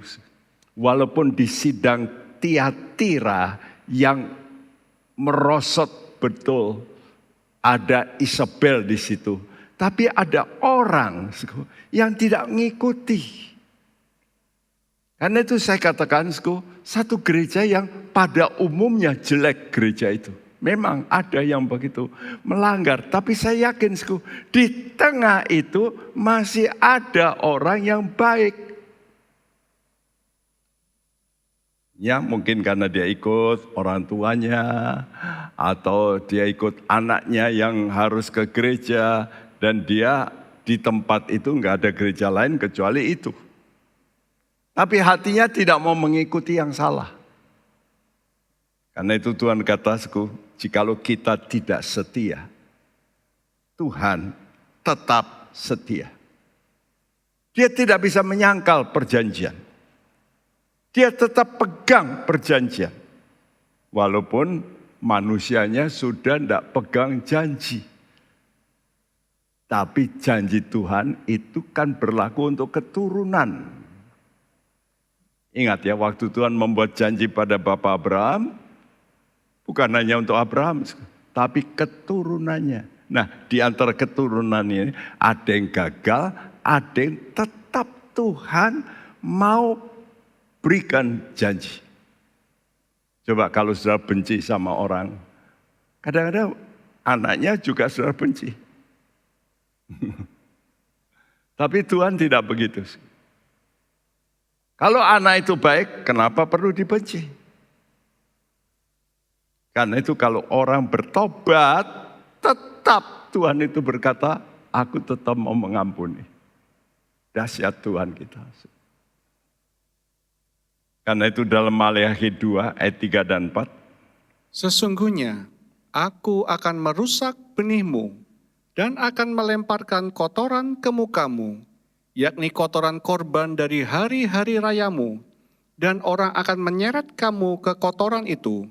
Walaupun di sidang Tiatira yang merosot betul, ada Isabel di situ. Tapi ada orang yang tidak mengikuti. Karena itu saya katakan, satu gereja yang pada umumnya jelek gereja itu. Memang ada yang begitu melanggar. Tapi saya yakin, di tengah itu masih ada orang yang baik. Ya mungkin karena dia ikut orang tuanya atau dia ikut anaknya yang harus ke gereja dan dia di tempat itu enggak ada gereja lain kecuali itu. Tapi hatinya tidak mau mengikuti yang salah. Karena itu Tuhan kata, jikalau kita tidak setia, Tuhan tetap setia. Dia tidak bisa menyangkal perjanjian. Dia tetap pegang perjanjian. Walaupun manusianya sudah tidak pegang janji. Tapi janji Tuhan itu kan berlaku untuk keturunan. Ingat ya, waktu Tuhan membuat janji pada Bapak Abraham, bukan hanya untuk Abraham, tapi keturunannya. Nah, di antara keturunan ini ada yang gagal, ada yang tetap Tuhan mau berikan janji. Coba kalau saudara benci sama orang, kadang-kadang anaknya juga saudara benci. Tapi Tuhan tidak begitu. Kalau anak itu baik, kenapa perlu dibenci? Karena itu kalau orang bertobat, tetap Tuhan itu berkata, aku tetap mau mengampuni. Dahsyat Tuhan kita. Karena itu dalam Maleakhi 2 ayat 3 dan 4. Sesungguhnya aku akan merusak benihmu dan akan melemparkan kotoran ke mukamu, yakni kotoran korban dari hari-hari rayamu, dan orang akan menyeret kamu ke kotoran itu.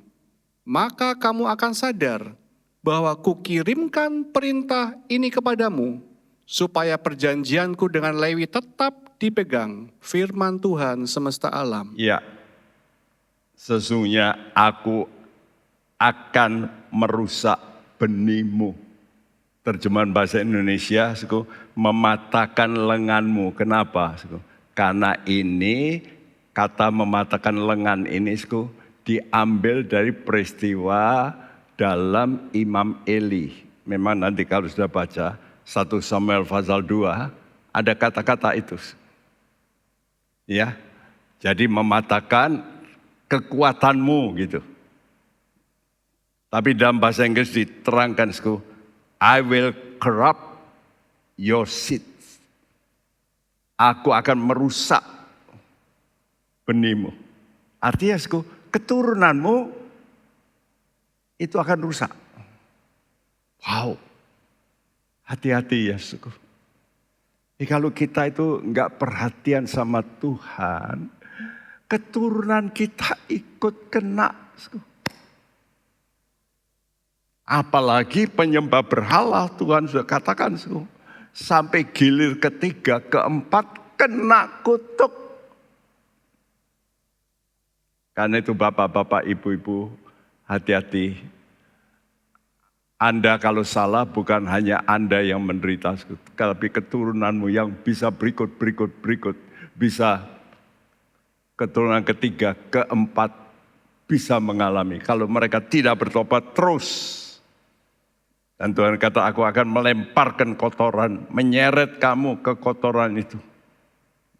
Maka kamu akan sadar bahwa kukirimkan perintah ini kepadamu, supaya perjanjianku dengan Lewi tetap dipegang, firman Tuhan semesta alam. Ya, sesungguhnya aku akan merusak benihmu. Terjemahan bahasa Indonesia, mematahkan lenganmu. Kenapa? Karena ini, kata mematahkan lengan ini, diambil dari peristiwa dalam Imam Eli. Memang nanti kalau sudah baca 1 Samuel pasal 2, ada kata-kata itu. Ya, jadi mematahkan kekuatanmu gitu. Tapi dalam bahasa Inggris diterangkan, I will corrupt your seeds. Aku akan merusak benihmu. Artinya keturunanmu itu akan rusak. Wow, hati-hati ya suku. Kalau kita itu nggak perhatian sama Tuhan, keturunan kita ikut kena. Suku. Apalagi penyembah berhala, Tuhan sudah katakan. Suku. Sampai gilir ketiga, keempat, kena kutuk. Karena itu bapak-bapak, ibu-ibu, hati-hati. Anda kalau salah bukan hanya Anda yang menderita, tapi keturunanmu yang bisa berikut. Bisa keturunan ketiga, keempat bisa mengalami. Kalau mereka tidak bertobat terus. Dan Tuhan kata, aku akan melemparkan kotoran, menyeret kamu ke kotoran itu.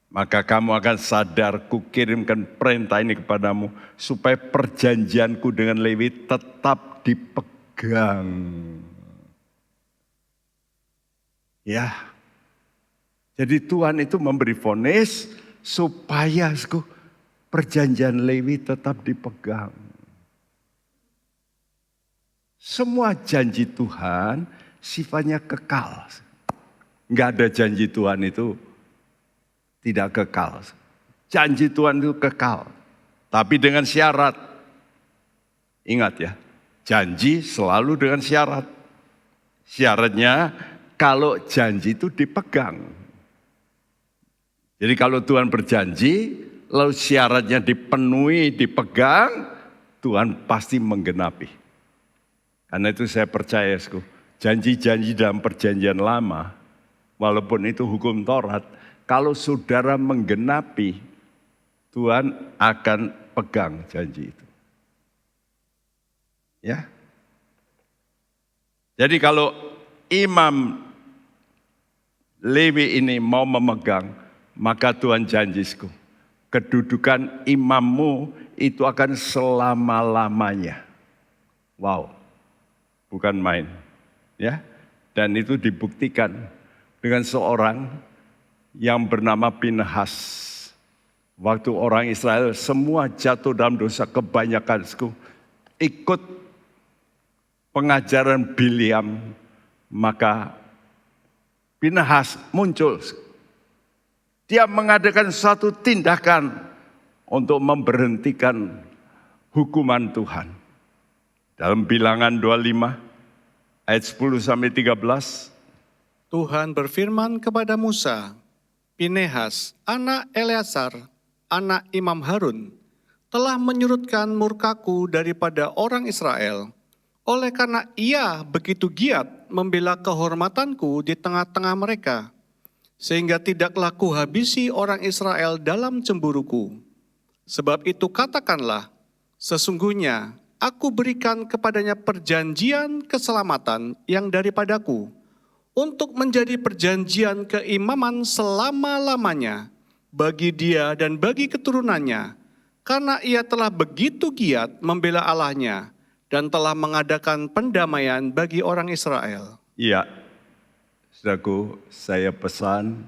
Maka kamu akan sadar, kukirimkan perintah ini kepadamu, supaya perjanjianku dengan Lewi tetap dipegang. Ya, jadi Tuhan itu memberi vonis supaya perjanjian Lewi tetap dipegang. Semua janji Tuhan sifatnya kekal. Enggak ada janji Tuhan itu tidak kekal. Janji Tuhan itu kekal. Tapi dengan syarat. Ingat ya, janji selalu dengan syarat. Syaratnya kalau janji itu dipegang. Jadi kalau Tuhan berjanji, lalu syaratnya dipenuhi, dipegang, Tuhan pasti menggenapi. Karena itu saya percaya, janji-janji dalam perjanjian lama, walaupun itu hukum Taurat, kalau saudara menggenapi, Tuhan akan pegang janji itu. Ya. Jadi kalau imam Lewi ini mau memegang, maka Tuhan janji, kedudukan imammu itu akan selama-lamanya. Wow, bukan main. Ya, dan itu dibuktikan dengan seorang yang bernama Pinhas. Waktu orang Israel semua jatuh dalam dosa, kebanyakan ikut pengajaran Bileam, maka Pinhas muncul. Dia mengadakan suatu tindakan untuk memberhentikan hukuman Tuhan. Dalam Bilangan 25 ayat 10 sampai 13. Tuhan berfirman kepada Musa, Pinehas, anak Eleazar, anak Imam Harun, telah menyurutkan murkaku daripada orang Israel, oleh karena ia begitu giat membela kehormatanku di tengah-tengah mereka, sehingga tidaklah kuhabisi orang Israel dalam cemburuku. Sebab itu katakanlah, sesungguhnya aku berikan kepadanya perjanjian keselamatan yang daripadaku, untuk menjadi perjanjian keimaman selama-lamanya bagi dia dan bagi keturunannya, karena ia telah begitu giat membela Allahnya dan telah mengadakan pendamaian bagi orang Israel. Iya, saudaraku, saya pesan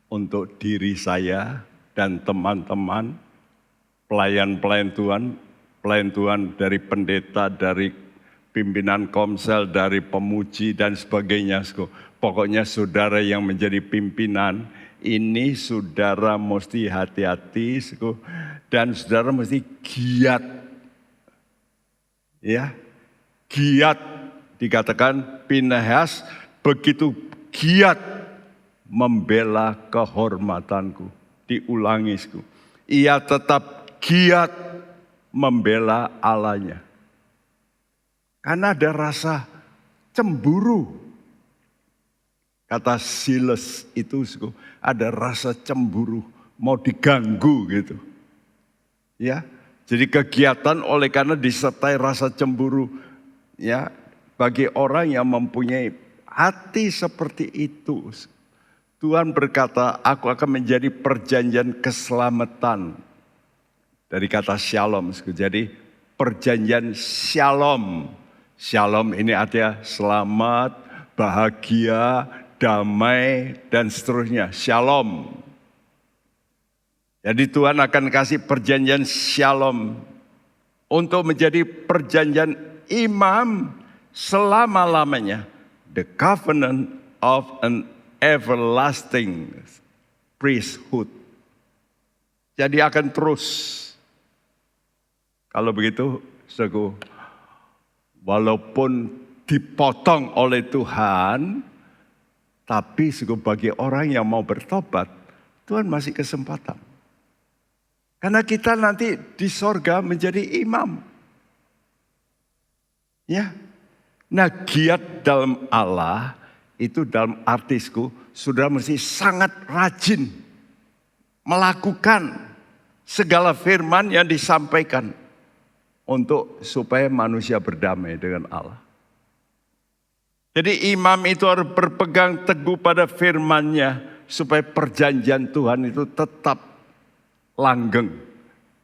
untuk diri saya dan teman-teman, pelayan Tuhan dari pendeta, dari pimpinan komsel, dari pemuji dan sebagainya. Pokoknya saudara yang menjadi pimpinan, ini saudara mesti hati-hati dan saudara mesti giat. Ya, giat, dikatakan Pinehas begitu giat membela kehormatanku. Diulangi, ia tetap giat membela Allahnya. Karena ada rasa cemburu. Kata Silas itu ada rasa cemburu, mau diganggu gitu. Ya, jadi kegiatan oleh karena disertai rasa cemburu. Ya, bagi orang yang mempunyai hati seperti itu, Tuhan berkata, aku akan menjadi perjanjian keselamatan. Dari kata shalom, jadi perjanjian shalom. Shalom ini artinya selamat, bahagia, damai, dan seterusnya. Shalom. Jadi Tuhan akan kasih perjanjian shalom untuk menjadi perjanjian imam selama-lamanya. the covenant of an everlasting priesthood. Jadi akan terus. Kalau begitu, saudaraku, walaupun dipotong oleh Tuhan, tapi bagi orang yang mau bertobat, Tuhan masih kesempatan. Karena kita nanti di sorga menjadi imam. Ya. Nah, giat dalam Allah itu dalam artisku, saudara mesti sangat rajin melakukan segala firman yang disampaikan untuk supaya manusia berdamai dengan Allah. Jadi imam itu harus berpegang teguh pada firman-Nya supaya perjanjian Tuhan itu tetap langgeng,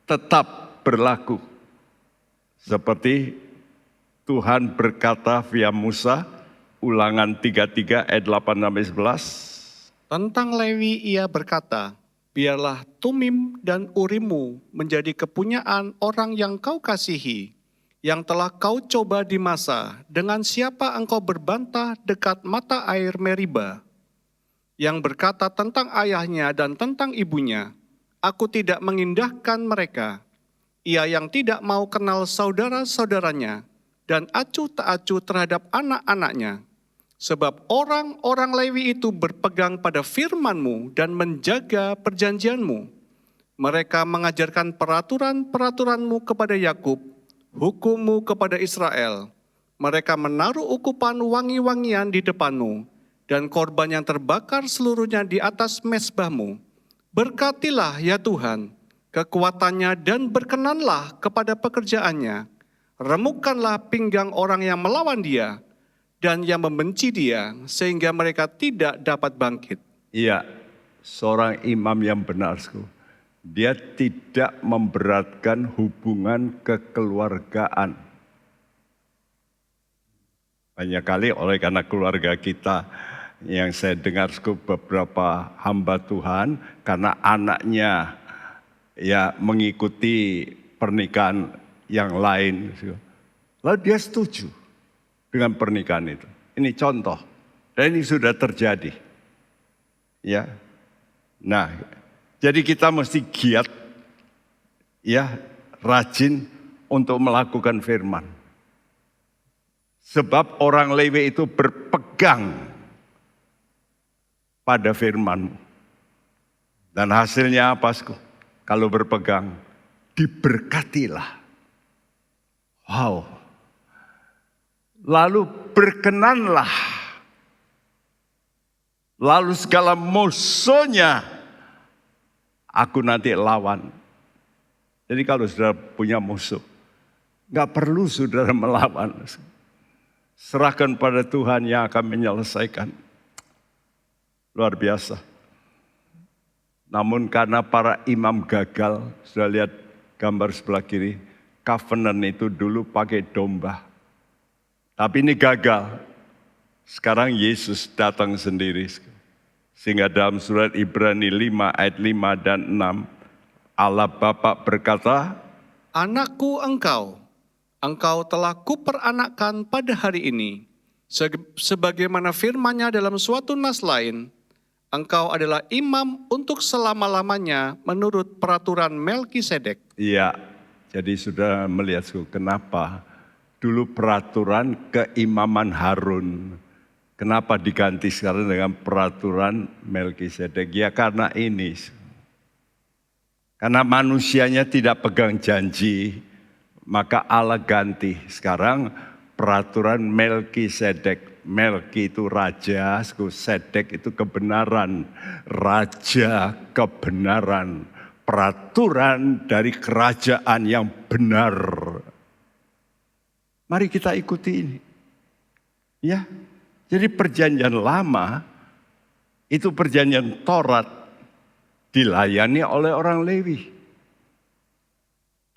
tetap berlaku. Seperti Tuhan berkata via Musa, Ulangan 33 ayat 8-11. Tentang Lewi ia berkata, biarlah Tumim dan Urimmu menjadi kepunyaan orang yang kau kasihi, yang telah kau coba di masa, dengan siapa engkau berbantah dekat mata air Meriba, yang berkata tentang ayahnya dan tentang ibunya, aku tidak mengindahkan mereka. Ia yang tidak mau kenal saudara-saudaranya, dan acuh tak acuh terhadap anak-anaknya. Sebab orang-orang Lewi itu berpegang pada firman-Mu dan menjaga perjanjian-Mu. Mereka mengajarkan peraturan-peraturan-Mu kepada Yakub, hukum-Mu kepada Israel. Mereka menaruh ukupan wangi-wangian di depan-Mu, dan korban yang terbakar seluruhnya di atas mezbah-Mu. Berkatilah ya Tuhan kekuatannya dan berkenanlah kepada pekerjaannya. Remukkanlah pinggang orang yang melawan dia dan yang membenci dia, sehingga mereka tidak dapat bangkit. Iya, seorang imam yang benar, dia tidak memberatkan hubungan kekeluargaan. Banyak kali oleh karena keluarga kita yang saya dengar beberapa hamba Tuhan, karena anaknya ya mengikuti pernikahan yang lain, lalu dia setuju dengan pernikahan itu. Ini contoh, dan ini sudah terjadi. Ya, nah, jadi kita mesti giat, ya, rajin untuk melakukan firman. Sebab orang Lewi itu berpegang pada firman. Dan hasilnya apa? Kalau berpegang, diberkatilah. Wow. Lalu berkenanlah. Lalu segala musuhnya aku nanti lawan. Jadi kalau saudara punya musuh, gak perlu saudara melawan. Serahkan pada Tuhan yang akan menyelesaikan. Luar biasa. Namun karena para imam gagal, sudah lihat gambar sebelah kiri, covenant itu dulu pakai domba. Tapi ini gagal. Sekarang Yesus datang sendiri. Sehingga dalam surat Ibrani 5 ayat 5 dan 6, Allah Bapa berkata, Anakku engkau telah kuperanakkan pada hari ini. Sebagaimana firman-Nya dalam suatu nas lain, engkau adalah imam untuk selama-lamanya menurut peraturan Melkisedek. Iya, jadi sudah melihat kenapa dulu peraturan keimaman Harun, kenapa diganti sekarang dengan peraturan Melkisedek? Ya karena ini. Karena manusianya tidak pegang janji, maka Allah ganti. Sekarang peraturan Melkisedek. Melki itu raja, Sedek itu kebenaran. Raja kebenaran. Peraturan dari kerajaan yang benar. Mari kita ikuti ini. Ya, jadi perjanjian lama itu perjanjian Taurat dilayani oleh orang Lewi.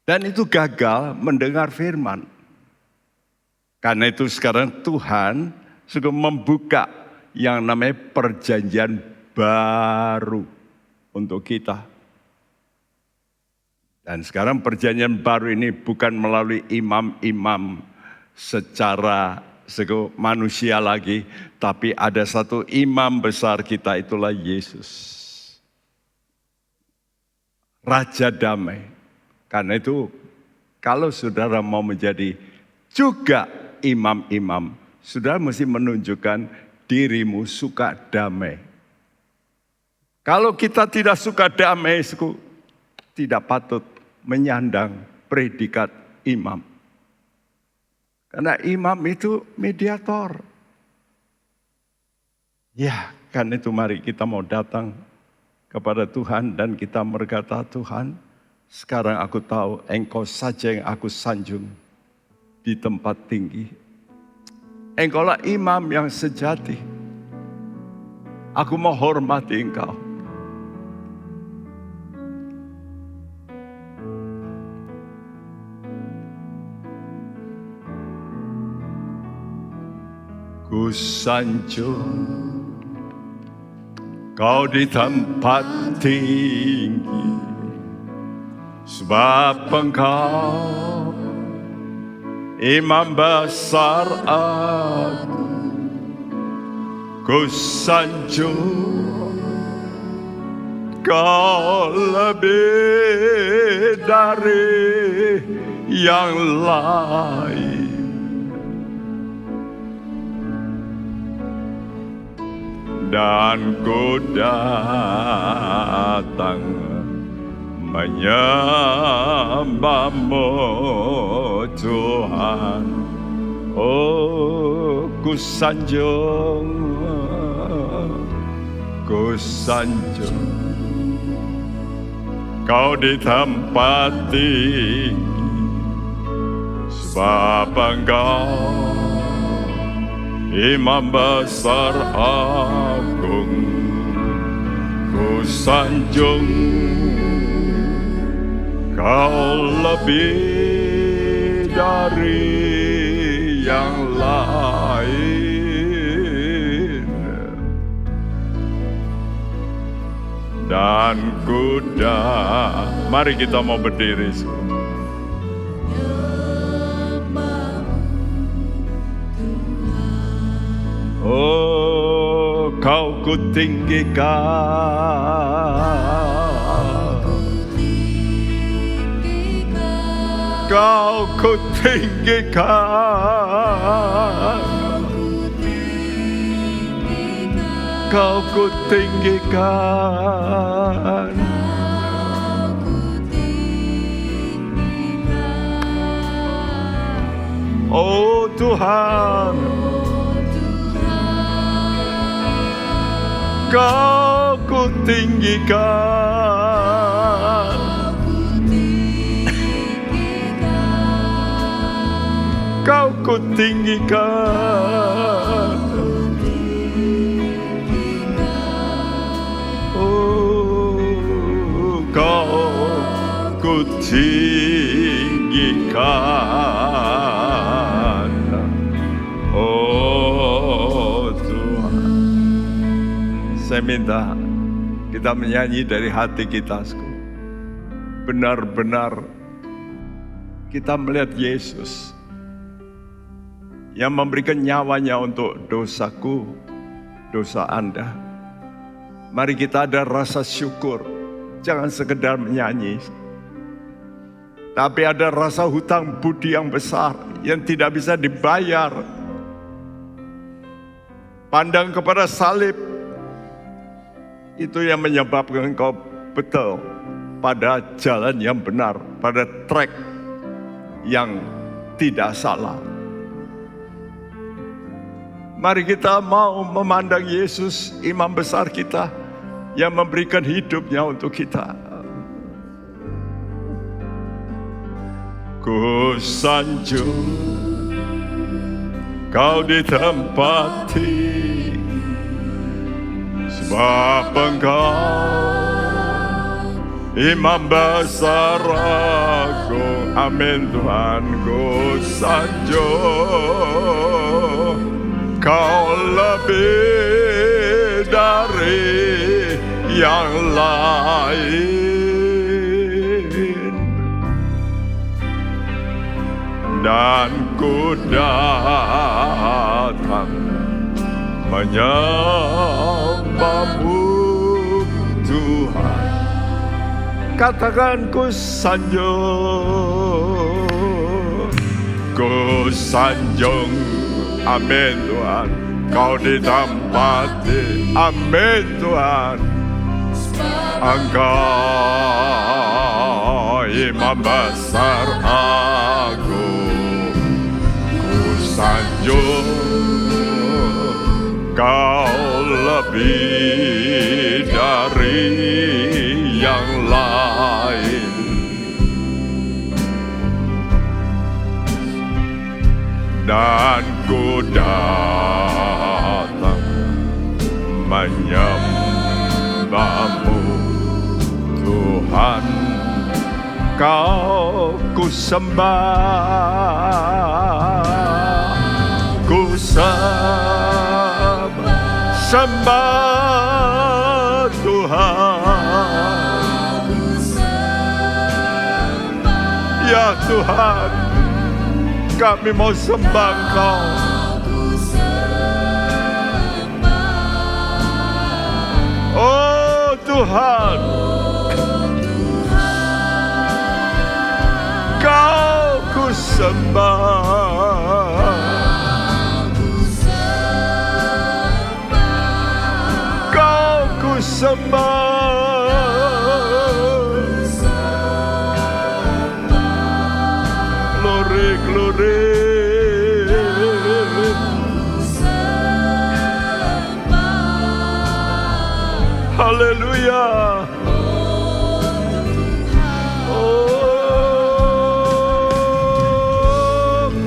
Dan itu gagal mendengar firman. Karena itu sekarang Tuhan sudah membuka yang namanya perjanjian baru untuk kita. Dan sekarang perjanjian baru ini bukan melalui imam-imam secara manusia lagi, tapi ada satu imam besar kita, itulah Yesus. Raja damai. Karena itu kalau saudara mau menjadi juga imam-imam, saudara mesti menunjukkan dirimu suka damai. Kalau kita tidak suka damai, tidak patut menyandang predikat imam. Karena imam itu mediator. Ya, karena itu mari kita mau datang kepada Tuhan dan kita berkata, Tuhan, sekarang aku tahu Engkau saja yang aku sanjung di tempat tinggi. Engkaulah imam yang sejati. Aku mau hormati Engkau. Ku sanjung Kau di tempat tinggi, sebab Engkau imam besar aku. Ku sanjung Kau lebih dari yang lain. Dan ku datang menyembah-Mu Tuhan. Oh, ku sanjung Kau di tempat tinggi, sebab Engkau imam besar agung. Ku sanjung Kau lebih dari yang lain. Dan kuda, mari kita mau berdiri. Oh, Kau kutinggikan, Kau kutinggikan, Kau kutinggikan. Oh Tuhan, Kau kutinggikan, Kau kutinggikan. Oh, Kau kutinggikan. Oh Tuhan, saya minta kita menyanyi dari hati kita. Benar-benar kita melihat Yesus yang memberikan nyawanya untuk dosaku, dosa Anda. Mari kita ada rasa syukur, jangan sekedar menyanyi, tapi ada rasa hutang budi yang besar yang tidak bisa dibayar. Pandang kepada salib, itu yang menyebabkan engkau betul pada jalan yang benar, pada track yang tidak salah. Mari kita mau memandang Yesus, imam besar kita, yang memberikan hidupnya untuk kita. Ku sanjung Kau di tempat tinggi, sebab Engkau imam besar agung. Amin Tuhan. Ku sanjung Kau lebih dari yang lain. dan ku datang menyembah-Mu Tuhan. Katakan ku sanjung, amin Tuhan. Kau di tempat ini, amin Tuhan. Engkau imam besar aku, ku sanjung. Kau lebih dari yang lain. Dan ku datang menyembah-Mu Tuhan. Kau ku sembah, ku sembah Tuhan. Ya Tuhan, kami mau sembah Engkau. Oh Tuhan, Kau ku sembah. Kau ku sembah. Glory, glory. Haleluya. Oh,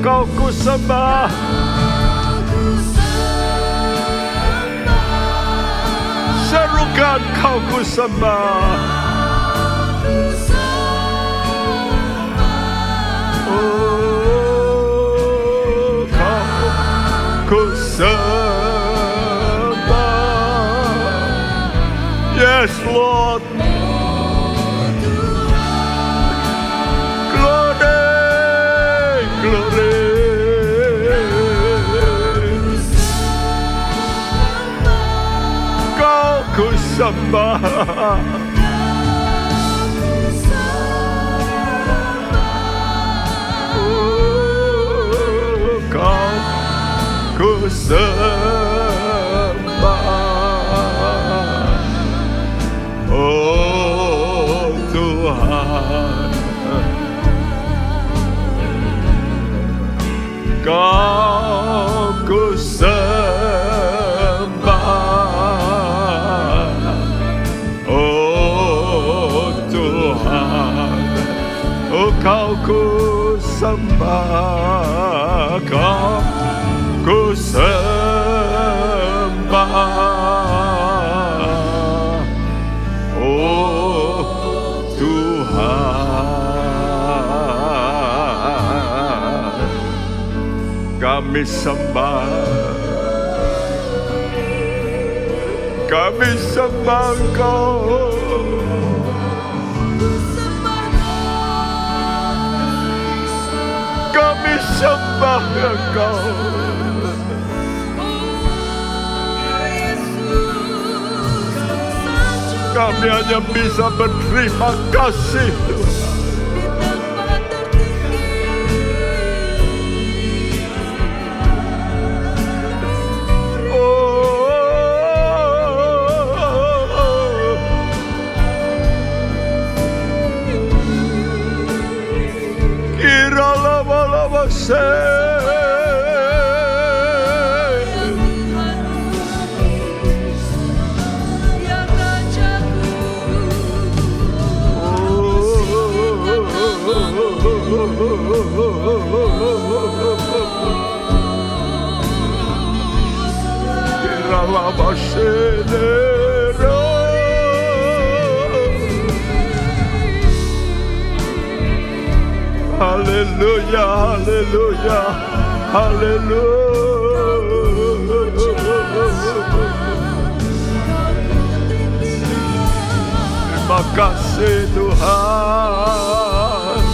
Kau ku sembah. Serukan Kau ku sembah. Oh, Kau ku sembah. Yes, Lord. Glory, glory. Kau ku sembah. Oh, Kau ku sembah. Oh Tuhan, Kau ku sembah. Oh Tuhan, oh Kau ku sembah. Kau ku sembah. Kami sembah, kami sembah Engkau. Kami sembah Engkau. Kami hanya bisa berterima kasih Tuhan. Haleluya, haleluya, haleluya. Terima kasih Tuhan.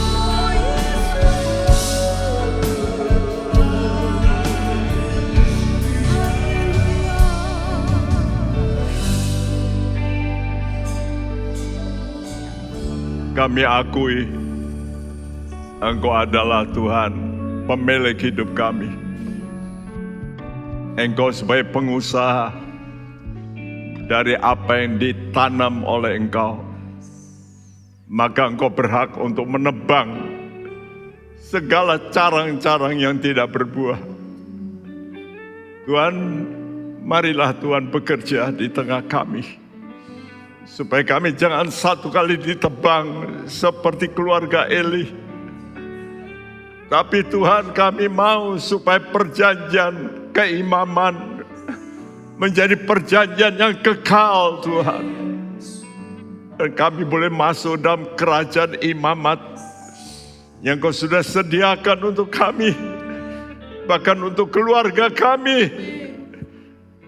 kami akui Engkau adalah Tuhan, pemilik hidup kami. Engkau sebagai pengusaha dari apa yang ditanam oleh Engkau, maka Engkau berhak untuk menebang segala carang-carang yang tidak berbuah. Tuhan, marilah Tuhan bekerja di tengah kami, supaya kami jangan satu kali ditebang seperti keluarga Eli. Tapi Tuhan, kami mau supaya perjanjian keimaman menjadi perjanjian yang kekal, Tuhan. Dan kami boleh masuk dalam kerajaan imamat yang Kau sudah sediakan untuk kami, bahkan untuk keluarga kami.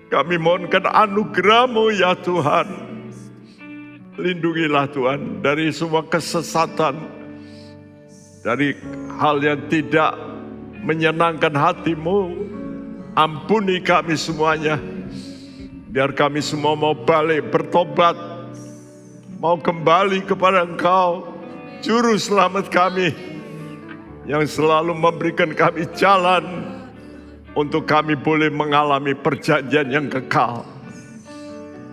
Kami mohonkan anugerah-Mu ya Tuhan. Lindungilah Tuhan dari semua kesesatan, dari hal yang tidak menyenangkan hati-Mu. Ampuni kami semuanya, biar kami semua mau balik bertobat, mau kembali kepada Engkau, Juru Selamat kami, yang selalu memberikan kami jalan untuk kami boleh mengalami perjanjian yang kekal.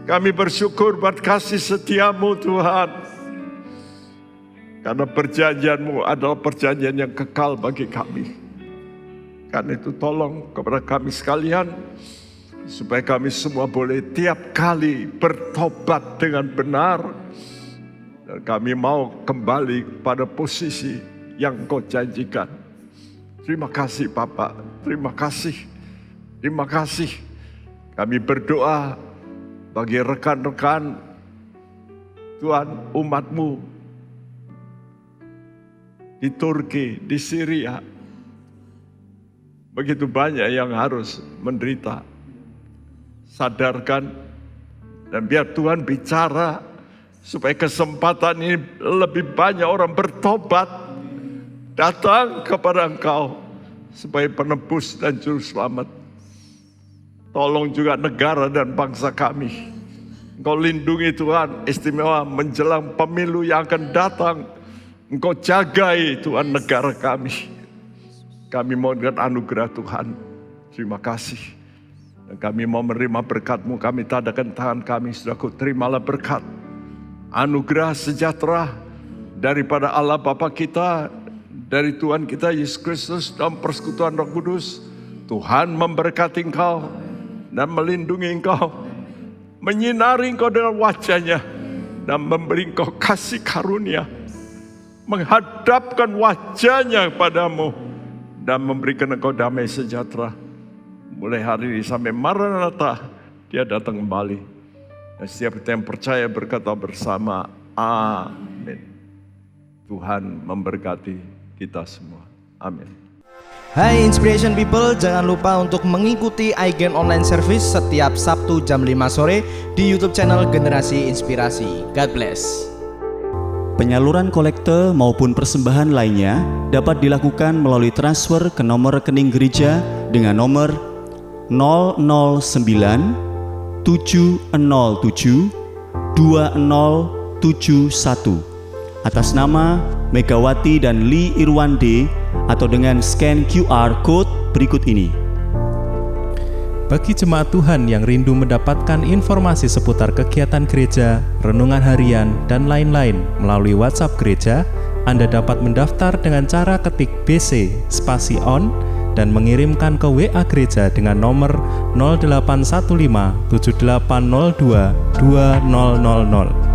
Kami bersyukur buat kasih setia-Mu Tuhan, karena perjanjian-Mu adalah perjanjian yang kekal bagi kami. Karena itu tolong kepada kami sekalian, supaya kami semua boleh tiap kali bertobat dengan benar, dan kami mau kembali pada posisi yang Kau janjikan. Terima kasih Bapa, terima kasih, terima kasih. Kami berdoa bagi rekan-rekan Tuhan, umat-Mu di Turki, di Syria. Begitu banyak yang harus menderita. Sadarkan dan biar Tuhan bicara supaya kesempatan ini lebih banyak orang bertobat, datang kepada Engkau sebagai penebus dan juru selamat. Tolong juga negara dan bangsa kami. Engkau lindungi Tuhan, istimewa menjelang pemilu yang akan datang. Engkau jagai Tuhan negara kami. Kami mohonkan anugerah Tuhan. Terima kasih. Dan kami mau menerima berkat-Mu. Kami tadakan tangan kami, Saudaraku, terimalah berkat, anugerah sejahtera daripada Allah Bapa kita, dari Tuhan kita Yesus Kristus, dalam persekutuan Roh Kudus. Tuhan memberkati engkau dan melindungi engkau, menyinari engkau dengan wajah-Nya, dan memberi engkau kasih karunia, menghadapkan wajah-Nya padamu, dan memberikan engkau damai sejahtera. Mulai hari ini sampai Maranatha, Dia datang kembali. Dan setiap kita yang percaya berkata bersama, amin. Tuhan memberkati kita semua. Amin. Hai Inspiration People, jangan lupa untuk mengikuti iGen Online Service setiap Sabtu jam 5 sore di YouTube channel Generasi Inspirasi. God bless. Penyaluran kolekte maupun persembahan lainnya dapat dilakukan melalui transfer ke nomor rekening gereja dengan nomor 009 707 2071 atas nama Megawati dan Lee Irwande, atau dengan scan QR Code berikut ini. Bagi jemaat Tuhan yang rindu mendapatkan informasi seputar kegiatan gereja, renungan harian, dan lain-lain melalui WhatsApp gereja, Anda dapat mendaftar dengan cara ketik BC spasi on dan mengirimkan ke WA gereja dengan nomor 0815 7802 2000.